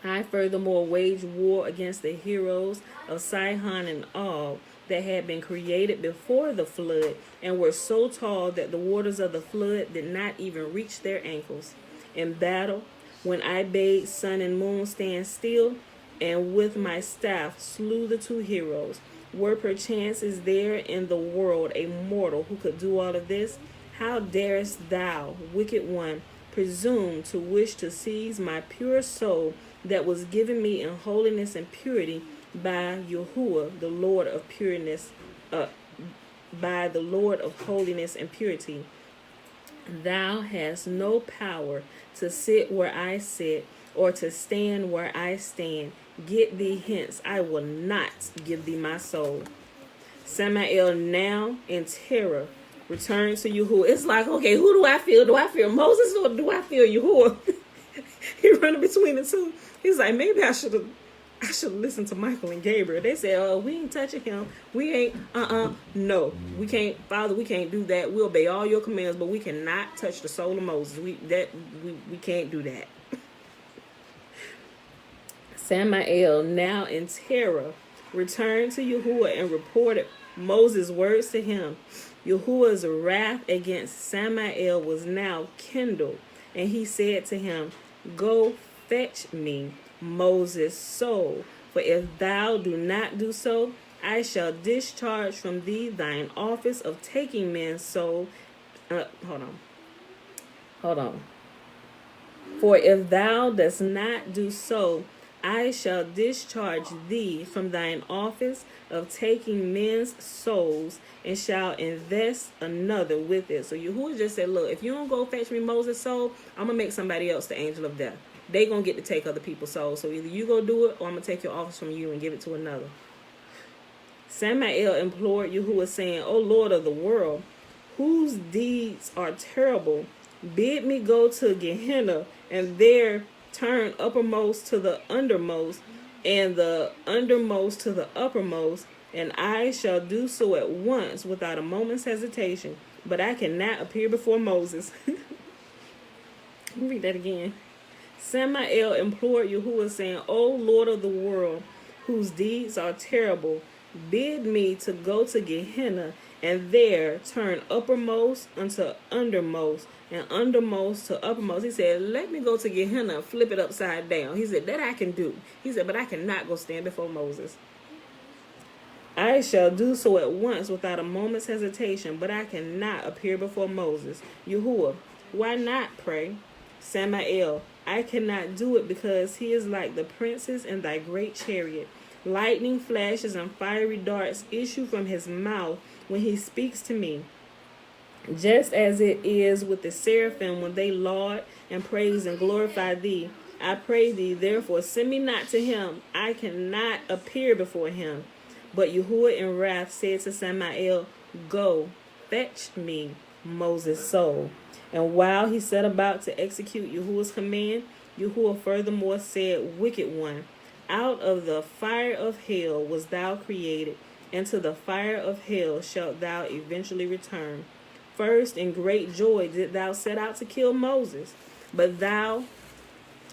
I furthermore waged war against the heroes of Sihon and Og that had been created before the flood, and were so tall that the waters of the flood did not even reach their ankles. In battle, when I bade sun and moon stand still, and with my staff slew the 2 heroes. Were perchance is there in the world a mortal who could do all of this? How darest thou, wicked one, presumed to wish to seize my pure soul that was given me in holiness and purity by Yahuwah, the Lord of pureness, by the Lord of holiness and purity. Thou hast no power to sit where I sit, or to stand where I stand. Get thee hence, I will not give thee my soul. Samael, now in terror, returned to Yahuwah. It's like, okay, who do I feel? Do I feel Moses or do I feel Yahuwah? He running between the two. He's like, maybe I should listen to Michael and Gabriel. They said, oh, we ain't touching him. We ain't, no, we can't, Father, we can't do that. We'll obey all your commands, but we cannot touch the soul of Moses. We can't do that. Samael, now in terror, returned to Yahuwah and reported Moses' words to him. Yahuwah's wrath against Samael was now kindled, and he said to him, go fetch me Moses' soul, for if thou do not do so, I shall discharge from thee thine office of taking men's soul. Hold on. For if thou dost not do so, I shall discharge thee from thine office of taking men's souls, and shall invest another with it. So Yahuwah just said, look, if you don't go fetch me Moses' soul, I'm going to make somebody else the angel of death. They going to get to take other people's souls. So either you go do it, or I'm going to take your office from you and give it to another. Samael implored Yahuwah, saying, O Lord of the world, whose deeds are terrible, bid me go to Gehenna, and there turn uppermost to the undermost, and the undermost to the uppermost, and I shall do so at once without a moment's hesitation. But I cannot appear before Moses. Let me read that again. Samael implored Yahuwah, saying, O Lord of the world, whose deeds are terrible, bid me to go to Gehenna, and there turn uppermost unto undermost, and undermost to uppermost. He said, let me go to Gehenna and flip it upside down. He said, that I can do. He said, but I cannot go stand before Moses. I shall do so at once without a moment's hesitation, but I cannot appear before Moses. Yahuwah, why not, pray? Samael, I cannot do it because he is like the princes in thy great chariot. Lightning flashes and fiery darts issue from his mouth when he speaks to me, just as it is with the seraphim when they laud and praise and glorify thee. I pray thee, therefore, send me not to him. I cannot appear before him. But Yahuwah in wrath said to Samael, go, fetch me Moses' soul. And while he set about to execute Yahuwah's command, Yahuwah furthermore said, wicked one, out of the fire of hell was thou created, and to the fire of hell shalt thou eventually return. First, in great joy did thou set out to kill Moses, but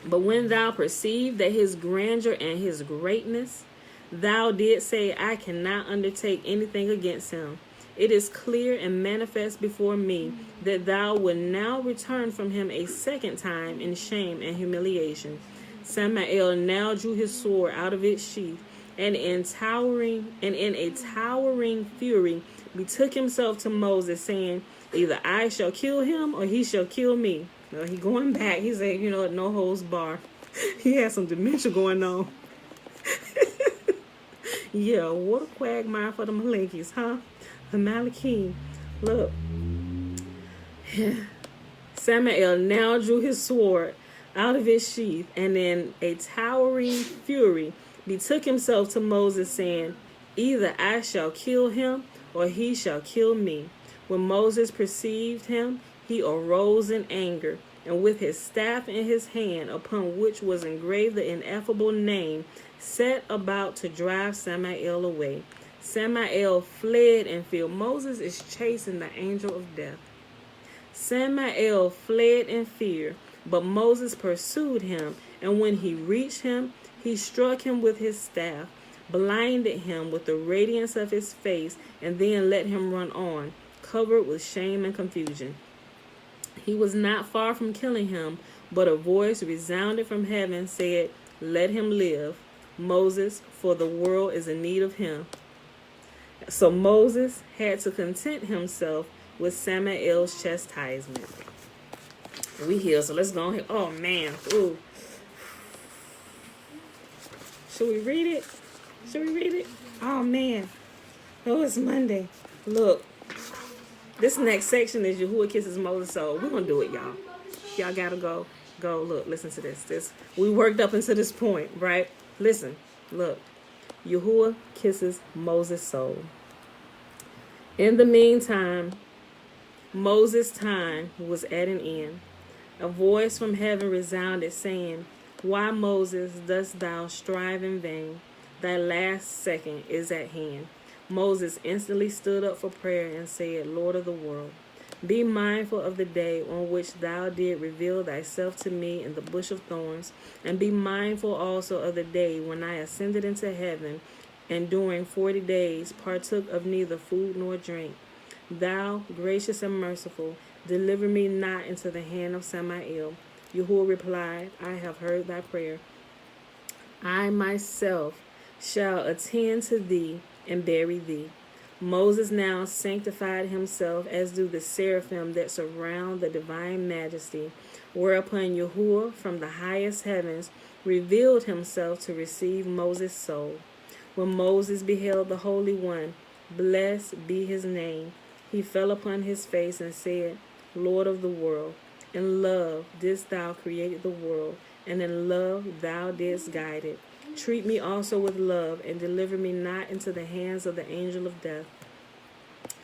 when thou perceived that his grandeur and his greatness, thou didst say, I cannot undertake anything against him. It is clear and manifest before me that thou wilt now return from him a second time in shame and humiliation. Samael now drew his sword out of its sheath, and in a towering fury betook himself to Moses, saying, either I shall kill him or he shall kill me. Well, he going back. He said, no holds bar. He had some dementia going on. Yeah, what a quagmire for the Malinkies, huh? The Malachi. Look. Samael now drew his sword out of his sheath, and in a towering fury betook himself to Moses, saying, either I shall kill him or he shall kill me. When Moses perceived him, he arose in anger, and with his staff in his hand, upon which was engraved the ineffable name, set about to drive Samael away. Samael fled in fear. Moses is chasing the angel of death. Samael fled in fear, but Moses pursued him, and when he reached him, he struck him with his staff, blinded him with the radiance of his face, and then let him run on, covered with shame and confusion. He was not far from killing him, but a voice resounded from heaven, said, let him live, Moses, for the world is in need of him. So Moses had to content himself with Samael's chastisement. We here, so let's go ahead. Oh man, ooh. Should we read it? Should we read it? Oh man. Oh, it's Monday. Look, this next section is Yahuwah kisses Moses' soul. We're gonna do it, y'all. Y'all gotta go. Look, listen to this. We worked up into this point, right? Listen, look. Yahuwah kisses Moses' soul. In the meantime, Moses' time was at an end. A voice from heaven resounded, saying, "Why, Moses, dost thou strive in vain? Thy last second is at hand." Moses instantly stood up for prayer and said, "Lord of the world, be mindful of the day on which thou didst reveal thyself to me in the bush of thorns, and be mindful also of the day when I ascended into heaven, and during 40 days partook of neither food nor drink. Thou, gracious and merciful, deliver me not into the hand of Samael." Yahuwah replied, "I have heard thy prayer. I myself shall attend to thee and bury thee." Moses now sanctified himself, as do the seraphim that surround the divine majesty, whereupon Yahuwah from the highest heavens revealed himself to receive Moses' soul. When Moses beheld the Holy One, blessed be his name, he fell upon his face and said, "Lord of the world, in love didst thou create the world, and in love thou didst guide it. Treat me also with love, and deliver me not into the hands of the angel of death."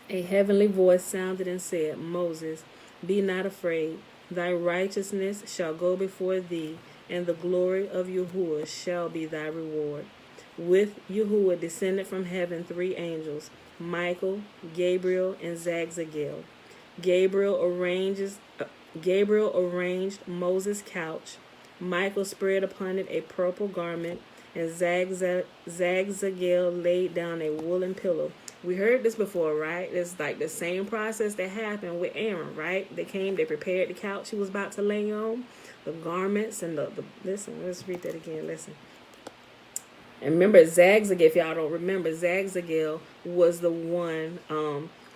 A heavenly voice sounded and said, "Moses, be not afraid. Thy righteousness shall go before thee, and the glory of Yahuwah shall be thy reward." With Yahuwah descended from heaven 3 angels, Michael, Gabriel, and Zagzagel. Gabriel arranged Moses' couch. Michael spread upon it a purple garment, and Zagzagel laid down a woolen pillow. We heard this before, right? It's like the same process that happened with Aaron, right? They prepared the couch he was about to lay on, the garments, and the listen, let's read that again, listen. And remember, Zagzagel, if y'all don't remember, Zagzagel was the one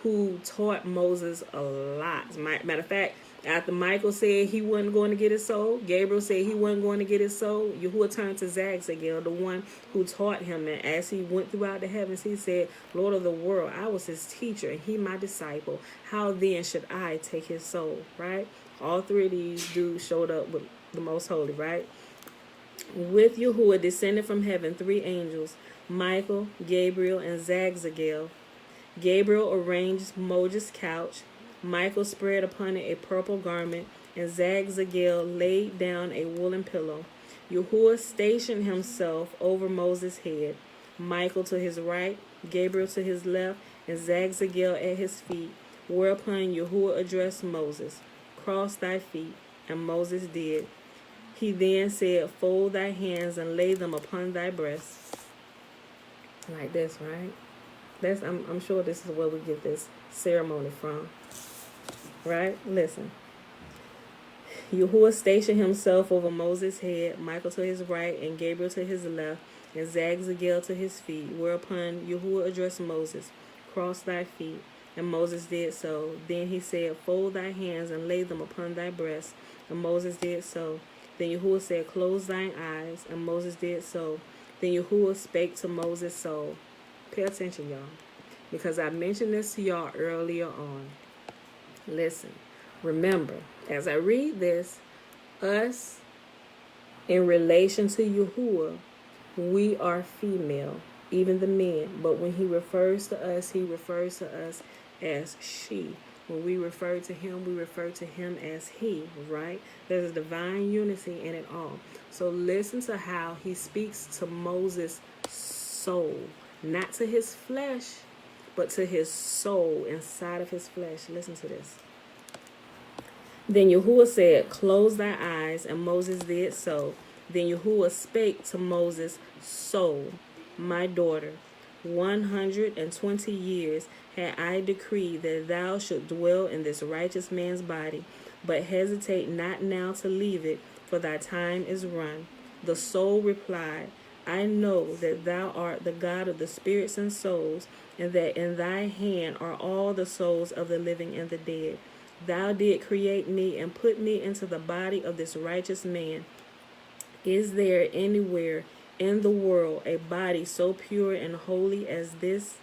who taught Moses a lot. Matter of fact, after Michael said he wasn't going to get his soul, Gabriel said he wasn't going to get his soul, Yahuwah turned to Zagzagel, the one who taught him. And as he went throughout the heavens, he said, "Lord of the world, I was his teacher and he my disciple. How then should I take his soul?" Right? All 3 of these dudes showed up with the Most Holy, right? With Yahuwah descended from heaven 3 angels, Michael, Gabriel, and Zagzagel. Gabriel arranged Moses' couch. Michael spread upon it a purple garment, and Zagzagel laid down a woolen pillow. Yahuwah stationed himself over Moses' head, Michael to his right, Gabriel to his left, and Zagzagel at his feet, whereupon Yahuwah addressed Moses, "Cross thy feet," and Moses did. He then said, "Fold thy hands and lay them upon thy breast." Like this, right? I'm sure this is where we get this ceremony from. Right? Listen. Yahuwah stationed himself over Moses' head, Michael to his right, and Gabriel to his left, and Zagzagel to his feet, whereupon Yahuwah addressed Moses, "Cross thy feet," and Moses did so. Then he said, "Fold thy hands and lay them upon thy breast," and Moses did so. Then Yahuwah said, "Close thine eyes," and Moses did so. Then Yahuwah spake to Moses' soul. Pay attention, y'all, because I mentioned this to y'all earlier on. Listen, remember, as I read this, us in relation to Yahuwah, we are female, even the men. But when he refers to us, he refers to us as she. When we refer to him, we refer to him as he, right? There's a divine unity in it all. So listen to how he speaks to Moses' soul, not to his flesh, but to his soul inside of his flesh. Listen to this. Then Yahuwah said, "Close thy eyes," and Moses did so. Then Yahuwah spake to Moses' soul, "My daughter, 120 years had I decreed that thou should dwell in this righteous man's body, but hesitate not now to leave it, for thy time is run." The soul replied, "I know that thou art the God of the spirits and souls, and that in thy hand are all the souls of the living and the dead. thou did create me and put me into the body of this righteous man. Is there anywhere in the world a body so pure and holy as this?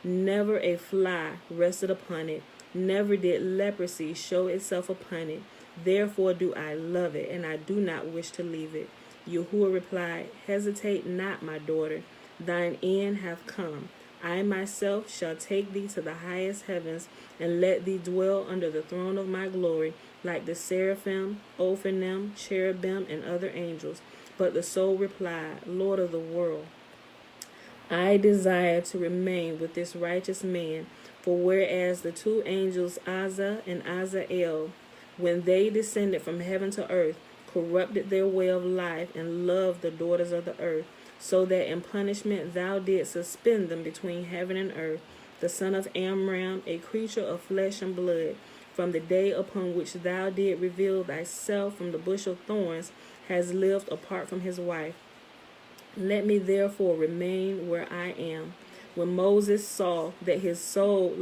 Never a fly rested upon it, never did leprosy show itself upon it. Therefore do I love it, and I do not wish to leave it. Yahuwah replied, Hesitate not, my daughter, thine end hath come. I myself shall take thee to the highest heavens, and let thee dwell under the throne of my glory, like the seraphim, Ophanim, cherubim, and other angels. But the soul replied, Lord of the world, I desire to remain with this righteous man, for whereas the two angels Azza and Azael, when they descended from heaven to earth, corrupted their way of life and loved the daughters of the earth, so that in punishment thou didst suspend them between heaven and earth, the son of Amram, a creature of flesh and blood, from the day upon which thou didst reveal thyself from the bush of thorns, has lived apart from his wife. Let me therefore remain where I am. When Moses saw that his soul,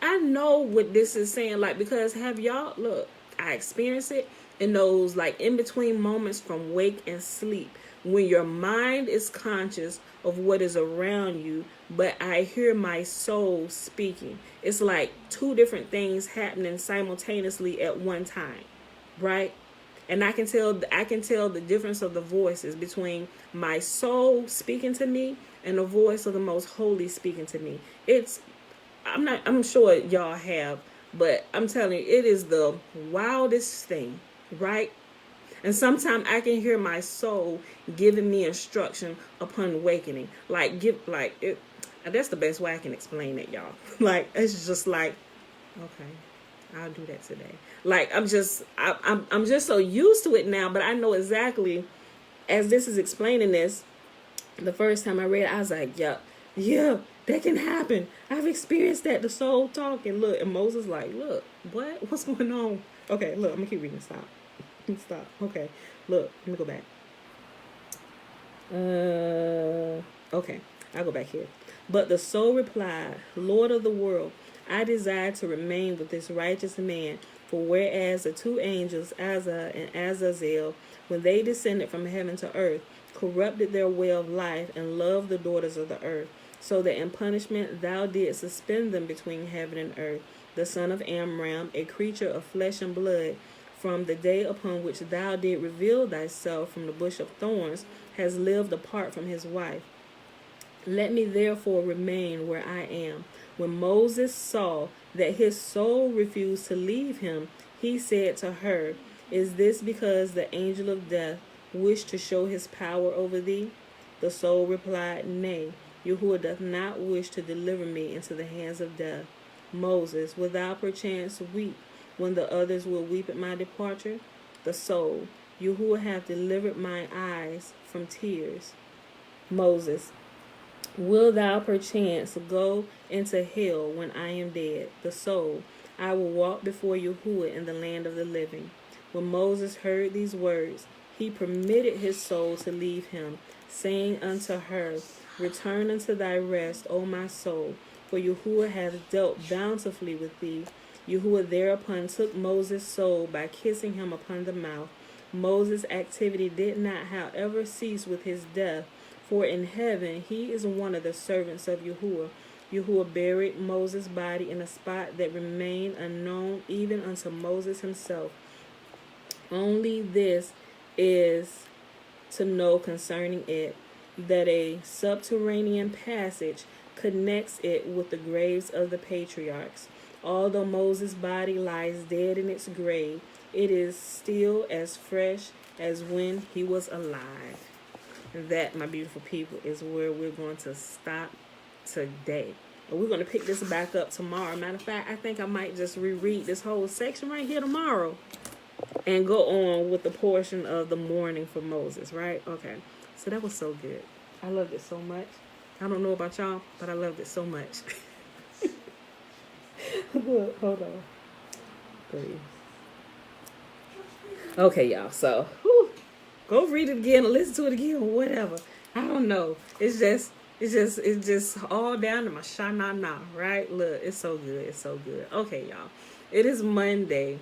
I know what this is saying, because have y'all, I experience it in those, in between moments from wake and sleep, when your mind is conscious of what is around you, but I hear my soul speaking. It's like two different things happening simultaneously at one time, right? And I can tell the difference of the voices between my soul speaking to me and the voice of the Most Holy speaking to me. I'm sure y'all have, but I'm telling you, it is the wildest thing, right? And sometimes I can hear my soul giving me instruction upon awakening. That's the best way I can explain it, y'all. It's just okay, I'll do that today. I'm just so used to it now, but I know exactly, as this is explaining this, the first time I read it, I was like, yeah, that can happen. I've experienced that, the soul talking. Look, and Moses look, what's going on? Okay, look, I'm gonna keep reading. Stop. Okay, look, let me go back. Okay, I'll go back here. But the soul replied, Lord of the world, I desire to remain with this righteous man, for whereas the two angels, Azza and Azazel, when they descended from heaven to earth, corrupted their way of life and loved the daughters of the earth, so that in punishment thou didst suspend them between heaven and earth, the son of Amram, a creature of flesh and blood, from the day upon which thou didst reveal thyself from the bush of thorns, has lived apart from his wife. Let me therefore remain where I am. When Moses saw that his soul refused to leave him, he said to her, Is this because the angel of death wished to show his power over thee? The soul replied, Nay, Yahuwah doth not wish to deliver me into the hands of death. Moses, wilt thou perchance weep when the others will weep at my departure? The soul, Yahuwah hath delivered mine eyes from tears. Moses, will thou perchance go into hell when I am dead? The soul, I will walk before Yahuwah in the land of the living. When Moses heard these words, he permitted his soul to leave him, saying unto her, Return unto thy rest, O my soul, for Yahuwah hath dealt bountifully with thee. Yahuwah thereupon took Moses' soul by kissing him upon the mouth. Moses' activity did not, however, cease with his death, for in heaven he is one of the servants of Yahuwah. Yahuwah buried Moses' body in a spot that remained unknown even unto Moses himself. Only this is to know concerning it, that a subterranean passage connects it with the graves of the patriarchs. Although Moses' body lies dead in its grave, it is still as fresh as when he was alive. And that, my beautiful people, is where we're going to stop today. And we're going to pick this back up tomorrow. Matter of fact, I think I might just reread this whole section right here tomorrow and go on with the portion of the mourning for Moses, right? Okay. So that was so good. I loved it so much. I don't know about y'all, but I loved it so much. Look, hold on. Please. Okay, y'all. So, go read it again or listen to it again or whatever. I don't know. It's just, it's just all down to my sha-na-na, right? Look, it's so good. It's so good. Okay, y'all. It is Monday,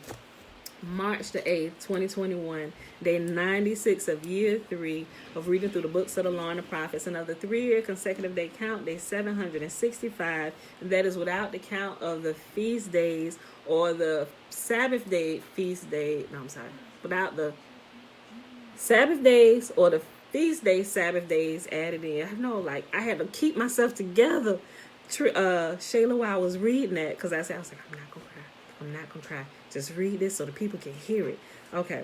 March the 8th, 2021, day 96 of year 3 of reading through the books of the law and the prophets, and of the 3-year consecutive day count, day 765, and that is without the count of the feast days or the Sabbath day feast day. No, I'm sorry. Without the Sabbath days or the feast day Sabbath days added in. I know, like, I had to keep myself together. Shayla, while I was reading that, because I was like, I'm not going to cry. I'm not going to cry. Just read this so the people can hear it. Okay.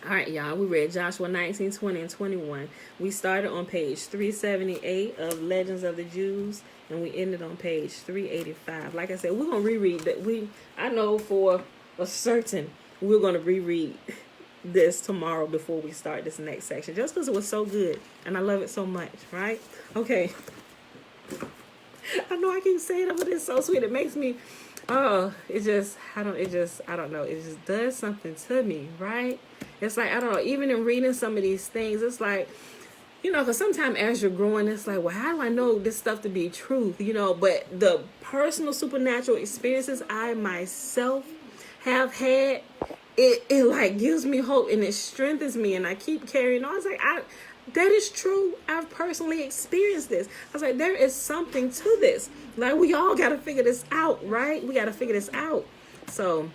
All right, y'all. We read Joshua 19, 20, and 21. We started on page 378 of Legends of the Jews, and we ended on page 385. Like I said, we're going to reread that. I know for a certain we're going to reread this tomorrow before we start this next section, just because it was so good and I love it so much, right? Okay. I know I keep saying it, but it's so sweet. It makes me I don't know. It just does something to me, right? It's like, I don't know, even in reading some of these things, it's like, because sometimes as you're growing, it's like, well, how do I know this stuff to be truth? But the personal supernatural experiences I myself have had, it like gives me hope and it strengthens me, and I keep carrying on. I was like, that is true. I've personally experienced this. I was like, there is something to this. Like, we all got to figure this out, right? We got to figure this out. So,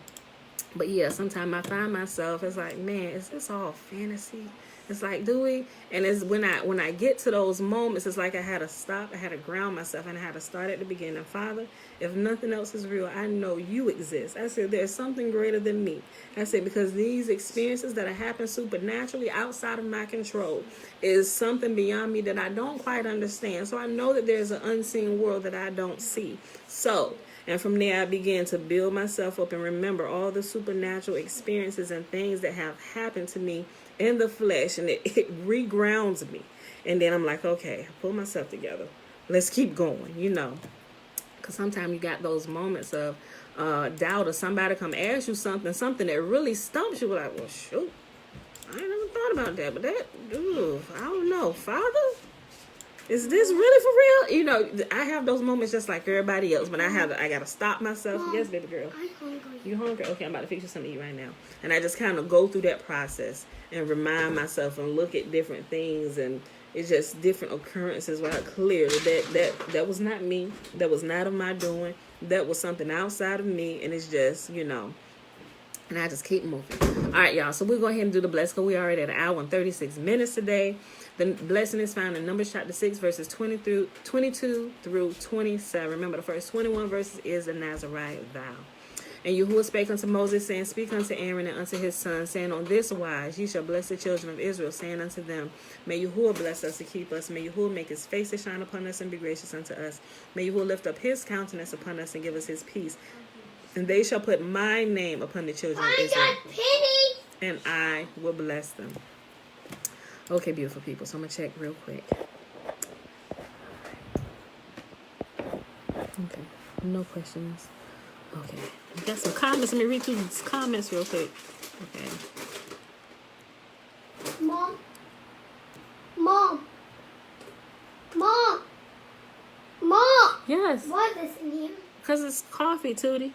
but yeah, sometimes I find myself, it's like, man, is this all fantasy? It's like, do we? And it's when I get to those moments, it's like I had to stop, I had to ground myself, and I had to start at the beginning. Father, if nothing else is real, I know you exist. I said, there's something greater than me. I said, because these experiences that have happened supernaturally outside of my control is something beyond me that I don't quite understand. So I know that there's an unseen world that I don't see. And from there, I began to build myself up and remember all the supernatural experiences and things that have happened to me in the flesh, and it regrounds me. And then I'm like, okay, I pull myself together. Let's keep going, Because sometimes you got those moments of doubt, or somebody come ask you something that really stumps you. Like, well, shoot, I ain't never thought about that. But I don't know. Father, is this really for real? I have those moments just like everybody else, but I got to stop myself. Mom, yes, baby girl. I'm hungry. You hungry? Okay, I'm about to fix you something to eat right now. And I just kind of go through that process and remind myself and look at different things, and it's just different occurrences where I clearly that was not me. That was not of my doing. That was something outside of me, and it's just, and I just keep moving. All right, y'all. So we'll go ahead and do the blessing. We already at an hour and 36 minutes today. The blessing is found in Numbers chapter 6, verses 22 through 27. Remember, the first 21 verses is the Nazarite vow. And Yahuwah spake unto Moses, saying, Speak unto Aaron and unto his sons, saying, On this wise ye shall bless the children of Israel, saying unto them, May Yahuwah bless us to keep us. May Yahuwah make his face to shine upon us and be gracious unto us. May Yahuwah lift up his countenance upon us and give us his peace. And they shall put my name upon the children of Israel, and I will bless them. Okay, beautiful people. So I'm going to check real quick. Okay. No questions. Okay. We got some comments. Let me read through these comments real quick. Okay. Mom. Yes. What is in here? Because it's coffee, Tootie.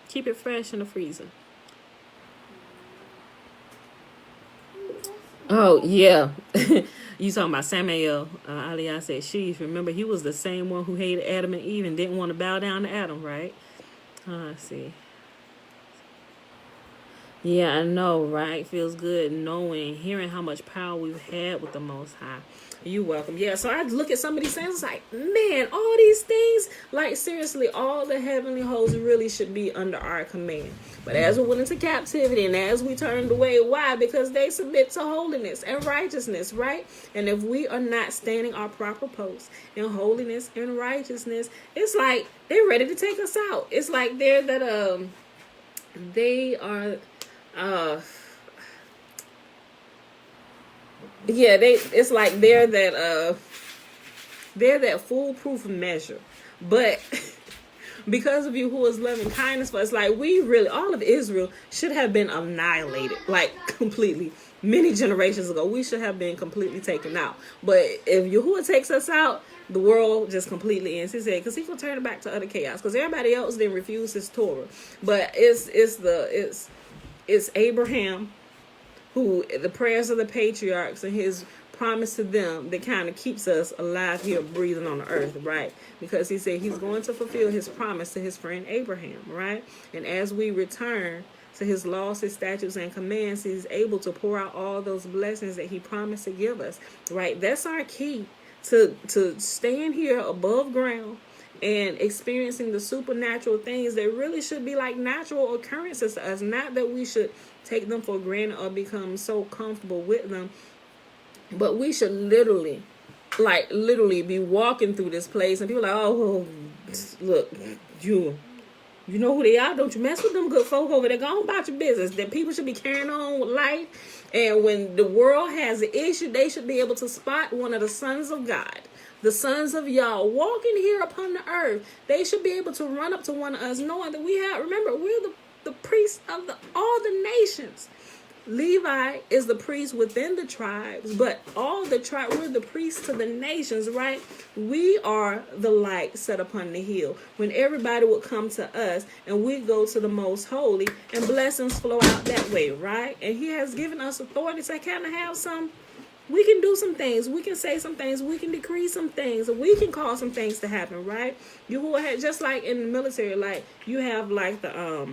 Keep it fresh in the freezer. Oh, yeah. You talking about Samuel. Aliyah said, sheesh. Remember, he was the same one who hated Adam and Eve and didn't want to bow down to Adam, right? Let's see. Yeah, I know, right? Feels good knowing, hearing how much power we've had with the Most High. You're welcome. Yeah, so I look at some of these things, it's like, man, all these things, like, seriously, all the heavenly hosts really should be under our command. But as we went into captivity and as we turned away, why? Because they submit to holiness and righteousness, right? And if we are not standing our proper post in holiness and righteousness, it's like they're ready to take us out. It's like they are... it's like they're that foolproof measure, but because of Yahuwah's loving kindness for us. Like, we really, all of Israel should have been annihilated, like, completely. Many generations ago, we should have been completely taken out. But if Yahuwah takes us out, the world just completely ends. He said, because he's gonna turn it back to utter chaos. Because everybody else didn't refuse his Torah, but it's Abraham, who the prayers of the patriarchs and his promise to them that kind of keeps us alive here, breathing on the earth, right? Because he said he's going to fulfill his promise to his friend Abraham, right? And as we return to his laws, his statutes, and commands, he's able to pour out all those blessings that he promised to give us, right? That's our key to staying here above ground and experiencing the supernatural things that really should be like natural occurrences to us. Not that we should take them for granted or become so comfortable with them, but we should literally be walking through this place and people are like, oh, look, you know who they are. Don't you mess with them good folk over there. Go on about your business. That people should be carrying on with life. And when the world has an issue, they should be able to spot one of the sons of God, the sons of Yah, walking here upon the earth. They should be able to run up to one of us, knowing that we have, remember, we're the priests of all the nations. Levi is the priest within the tribes, but all the tribes, we're the priests to the nations, right? We are the light set upon the hill. When everybody would come to us and we go to the most holy and blessings flow out that way, right? And he has given us authority to kind of have some, we can do some things, we can say some things, we can decree some things, we can cause some things to happen, right? You had, just like in the military, like you have like the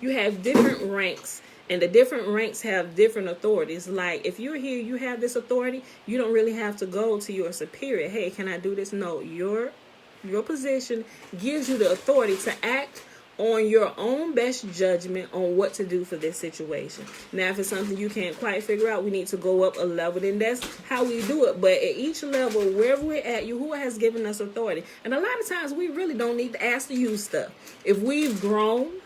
you have different ranks, and the different ranks have different authorities. Like if you're here, you have this authority, you don't really have to go to your superior. Hey, can I do this? No, your position gives you the authority to act on your own best judgment on what to do for this situation. Now, if it's something you can't quite figure out, we need to go up a level, then that's how we do it. But at each level, wherever we're at, Yahuwah has given us authority. And a lot of times we really don't need to ask to use stuff. If we've grown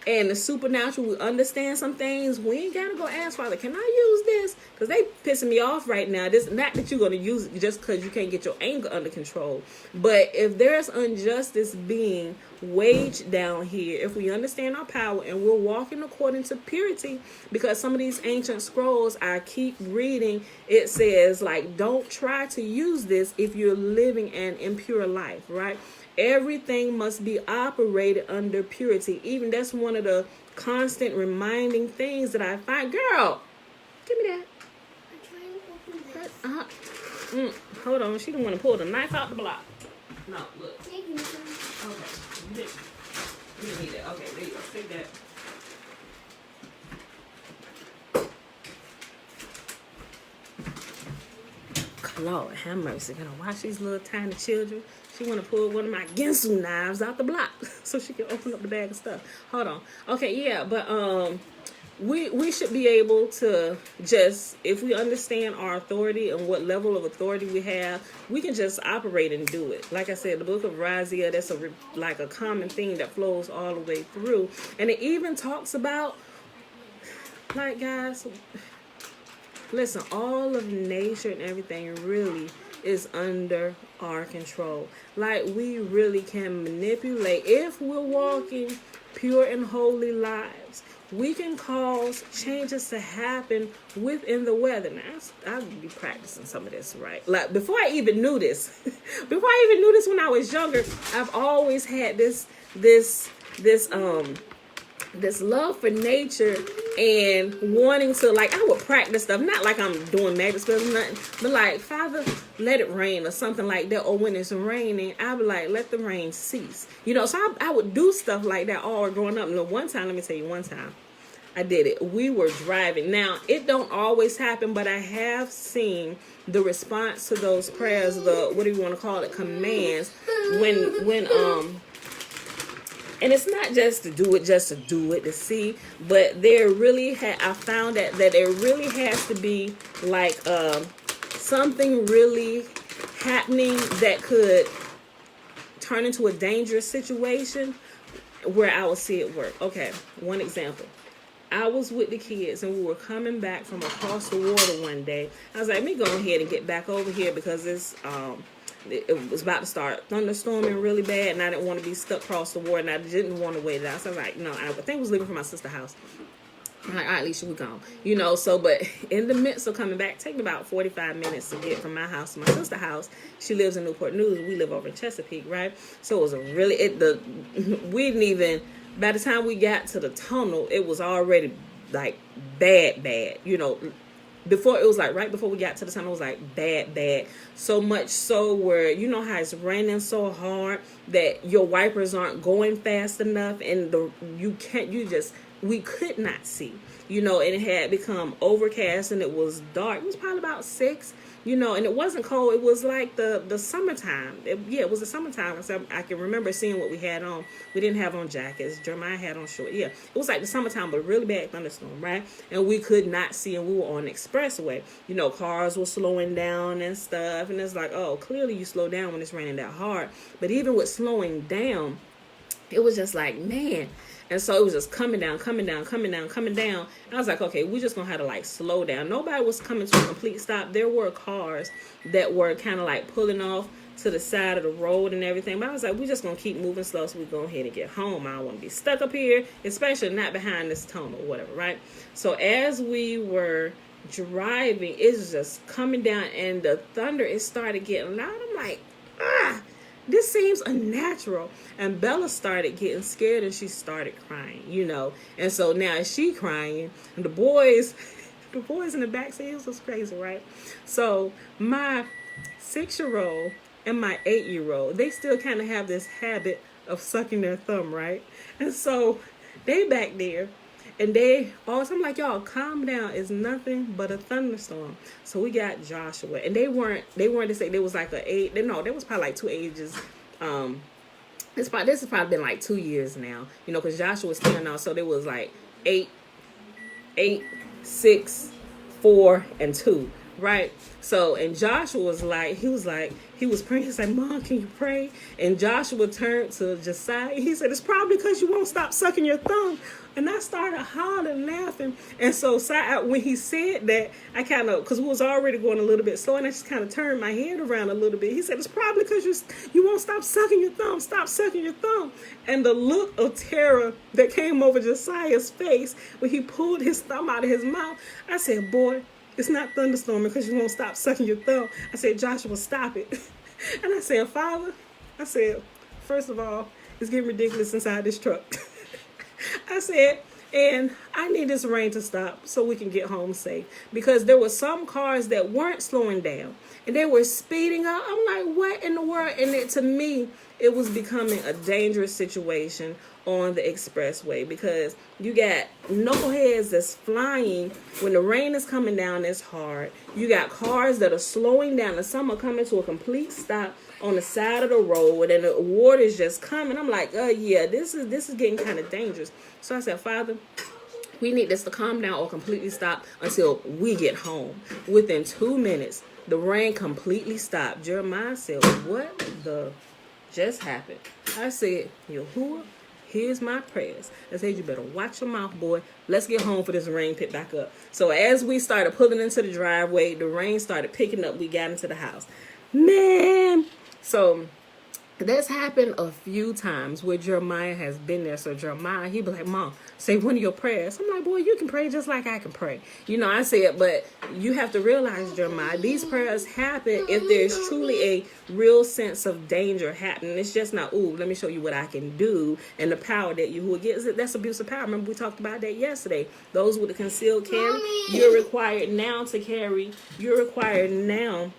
and the supernatural, we understand some things, we ain't gotta go ask Father, can I use this? Because they pissing me off right now. This, not that you're gonna use it just because you can't get your anger under control, but if there's injustice being waged down here, if we understand our power and we're walking according to purity, because some of these ancient scrolls I keep reading, it says like, don't try to use this if you're living an impure life, right? Everything must be operated under purity. Even that's one of the constant reminding things that I find. Girl, give me that. I'm trying to open this. Hold on, she didn't want to pull the knife out the block. No, look. Okay, you didn't need that. Okay, there you go. Take that. Lord, have mercy. Gonna watch these little tiny children. She want to pull one of my Ginzberg knives out the block so she can open up the bag of stuff. Hold on. Okay, yeah, but we should be able to just, if we understand our authority and what level of authority we have, we can just operate and do it. Like I said, the book of Razia, that's like a common thing that flows all the way through. And it even talks about, like, guys, listen, all of nature and everything really is under our control. Like, we really can manipulate. If we're walking pure and holy lives, we can cause changes to happen within the weather. Now, I'll be practicing some of this, right? Like, before I even knew this, when I was younger, I've always had this love for nature and wanting to, like, I would practice stuff, not like I'm doing magic spells or nothing, but like, Father, let it rain or something like that. Or when it's raining, I would like, let the rain cease. You know, so I would do stuff like that all growing up. And one time, let me tell you, one time I did it. We were driving. Now, it don't always happen, but I have seen the response to those prayers, the, what do you want to call it, commands, when and it's not just to do it, to see, but there really I found that there really has to be like something really happening that could turn into a dangerous situation where I will see it work. Okay, one example. I was with the kids and we were coming back from across the water one day. I was like, let me go ahead and get back over here because it's it was about to start thunderstorming really bad, and I didn't want to be stuck across the water, and I didn't want to wait it out. So I was like, no, I think I was leaving from my sister's house. I'm like, all right, Alicia, we're gone. But in the midst of coming back, taking about 45 minutes to get from my house to my sister's house. She lives in Newport News. We live over in Chesapeake, right? So it was we didn't even, by the time we got to the tunnel, it was already like bad. Before it was like right before we got to the tunnel, it was like bad. So much so where how it's raining so hard that your wipers aren't going fast enough, and we could not see, and it had become overcast and it was dark. It was probably about 6, and it wasn't cold. It was like the summertime. It was the summertime. So I can remember seeing what we had on. We didn't have on jackets. Jeremiah had on shorts. Yeah, it was like the summertime, but really bad thunderstorm, right? And we could not see, and we were on the expressway. Cars were slowing down and stuff, and it's like, oh, clearly you slow down when it's raining that hard. But even with slowing down, it was just like, man. And so it was just coming down. And I was like, okay, we're just going to have to like slow down. Nobody was coming to a complete stop. There were cars that were kind of like pulling off to the side of the road and everything. But I was like, we're just going to keep moving slow so we go ahead and get home. I don't want to be stuck up here, especially not behind this tunnel or whatever, right? So as we were driving, it was just coming down and the thunder, it started getting loud. I'm like, this seems unnatural. And Bella started getting scared and she started crying, And so now she crying, and the boys in the back seat, it was crazy, right? So my 6-year-old and my 8-year-old, they still kind of have this habit of sucking their thumb, right? And so they back there, and I'm like, y'all, calm down. It's nothing but a thunderstorm. So we got Joshua, and they weren't to say they was like they was probably like 2 ages. This has probably been like 2 years now, because Joshua was 10 now, so there was like 8, 6, 4, and 2, right? So, and Joshua was he was praying. He's like, Mom, can you pray? And Joshua turned to Josiah. He said, it's probably because you won't stop sucking your thumb. And I started hollering, laughing. And so when he said that, I kind of, because we was already going a little bit slow, and I just kind of turned my head around a little bit. He said, it's probably because you won't stop sucking your thumb. Stop sucking your thumb. And the look of terror that came over Josiah's face when he pulled his thumb out of his mouth, I said, boy, it's not thunderstorming because you won't stop sucking your thumb. I said, Joshua, stop it. And I said, Father, first of all, it's getting ridiculous inside this truck. I said, and I need this rain to stop so we can get home safe. Because there were some cars that weren't slowing down, and they were speeding up. I'm like, what in the world? And to me, it was becoming a dangerous situation on the expressway, because you got knuckleheads that's flying when the rain is coming down this hard. You got cars that are slowing down, and some are coming to a complete stop on the side of the road, and the water's just coming. I'm like, yeah, this is getting kind of dangerous. So I said, Father, we need this to calm down or completely stop until we get home. Within 2 minutes, the rain completely stopped. Jeremiah said, what the just happened? I said, Yahuwah, here's my prayers. I said, you better watch your mouth, boy. Let's get home for this rain pick back up. So as we started pulling into the driveway, the rain started picking up. We got into the house. Man. So that's happened a few times where Jeremiah has been there. So Jeremiah, he'd be like, Mom, say one of your prayers. I'm like, boy, you can pray just like I can pray. I said, but you have to realize, Jeremiah, these prayers happen if there's truly a real sense of danger happening. It's just not, ooh, let me show you what I can do and the power that you will get. That's abuse of power. Remember, we talked about that yesterday. Those with the concealed carry, you're required now to carry. You're required now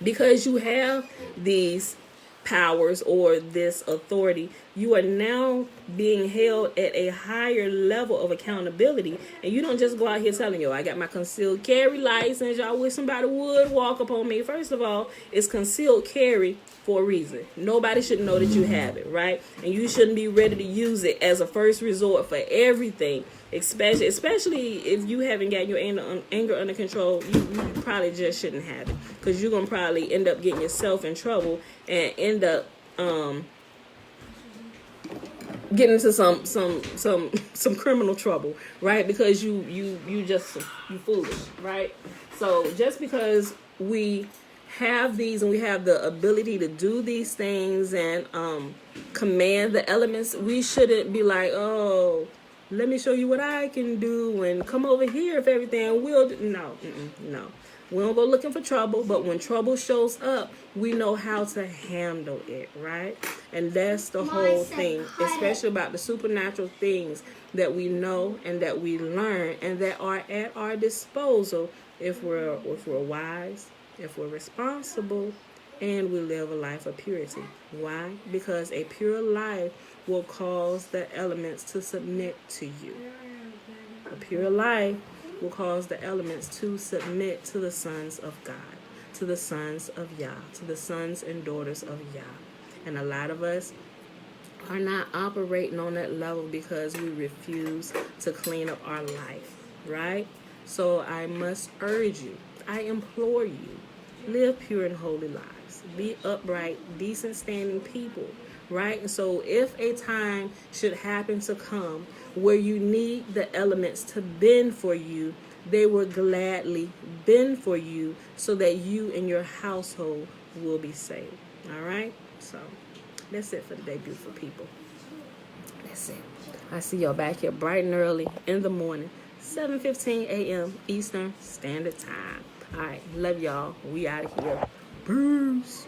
because you have these powers or this authority. You are now being held at a higher level of accountability, and you don't just go out here telling, I got my concealed carry license, y'all wish somebody would walk up on me. First of all, it's concealed carry for a reason. Nobody should know that you have it, right? And you shouldn't be ready to use it as a first resort for everything, especially if you haven't got your anger under control. You probably just shouldn't have it, because you're gonna probably end up getting yourself in trouble and end up getting into some criminal trouble, right? Because you foolish, right? So just because we have these and we have the ability to do these things and command the elements, we shouldn't be like, oh, let me show you what I can do and come over here if everything will do. No. We don't go looking for trouble, but when trouble shows up, we know how to handle it, right? And that's the whole thing, especially about the supernatural things that we know and that we learn and that are at our disposal if we're wise, if we're responsible, and we live a life of purity. Why? Because a pure life will cause the elements to submit to you. A pure life will cause the elements to submit to the sons of God, to the sons of Yah, to the sons and daughters of Yah. And a lot of us are not operating on that level because we refuse to clean up our life, right? So I must urge you, I implore you, live pure and holy lives. Be upright, decent, standing people, right? And so if a time should happen to come where you need the elements to bend for you, they will gladly bend for you so that you and your household will be saved. All right? So that's it for today, beautiful people. That's it. I see y'all back here bright and early in the morning, 7:15 a.m. Eastern Standard Time. All right. Love y'all. We out of here. Peace.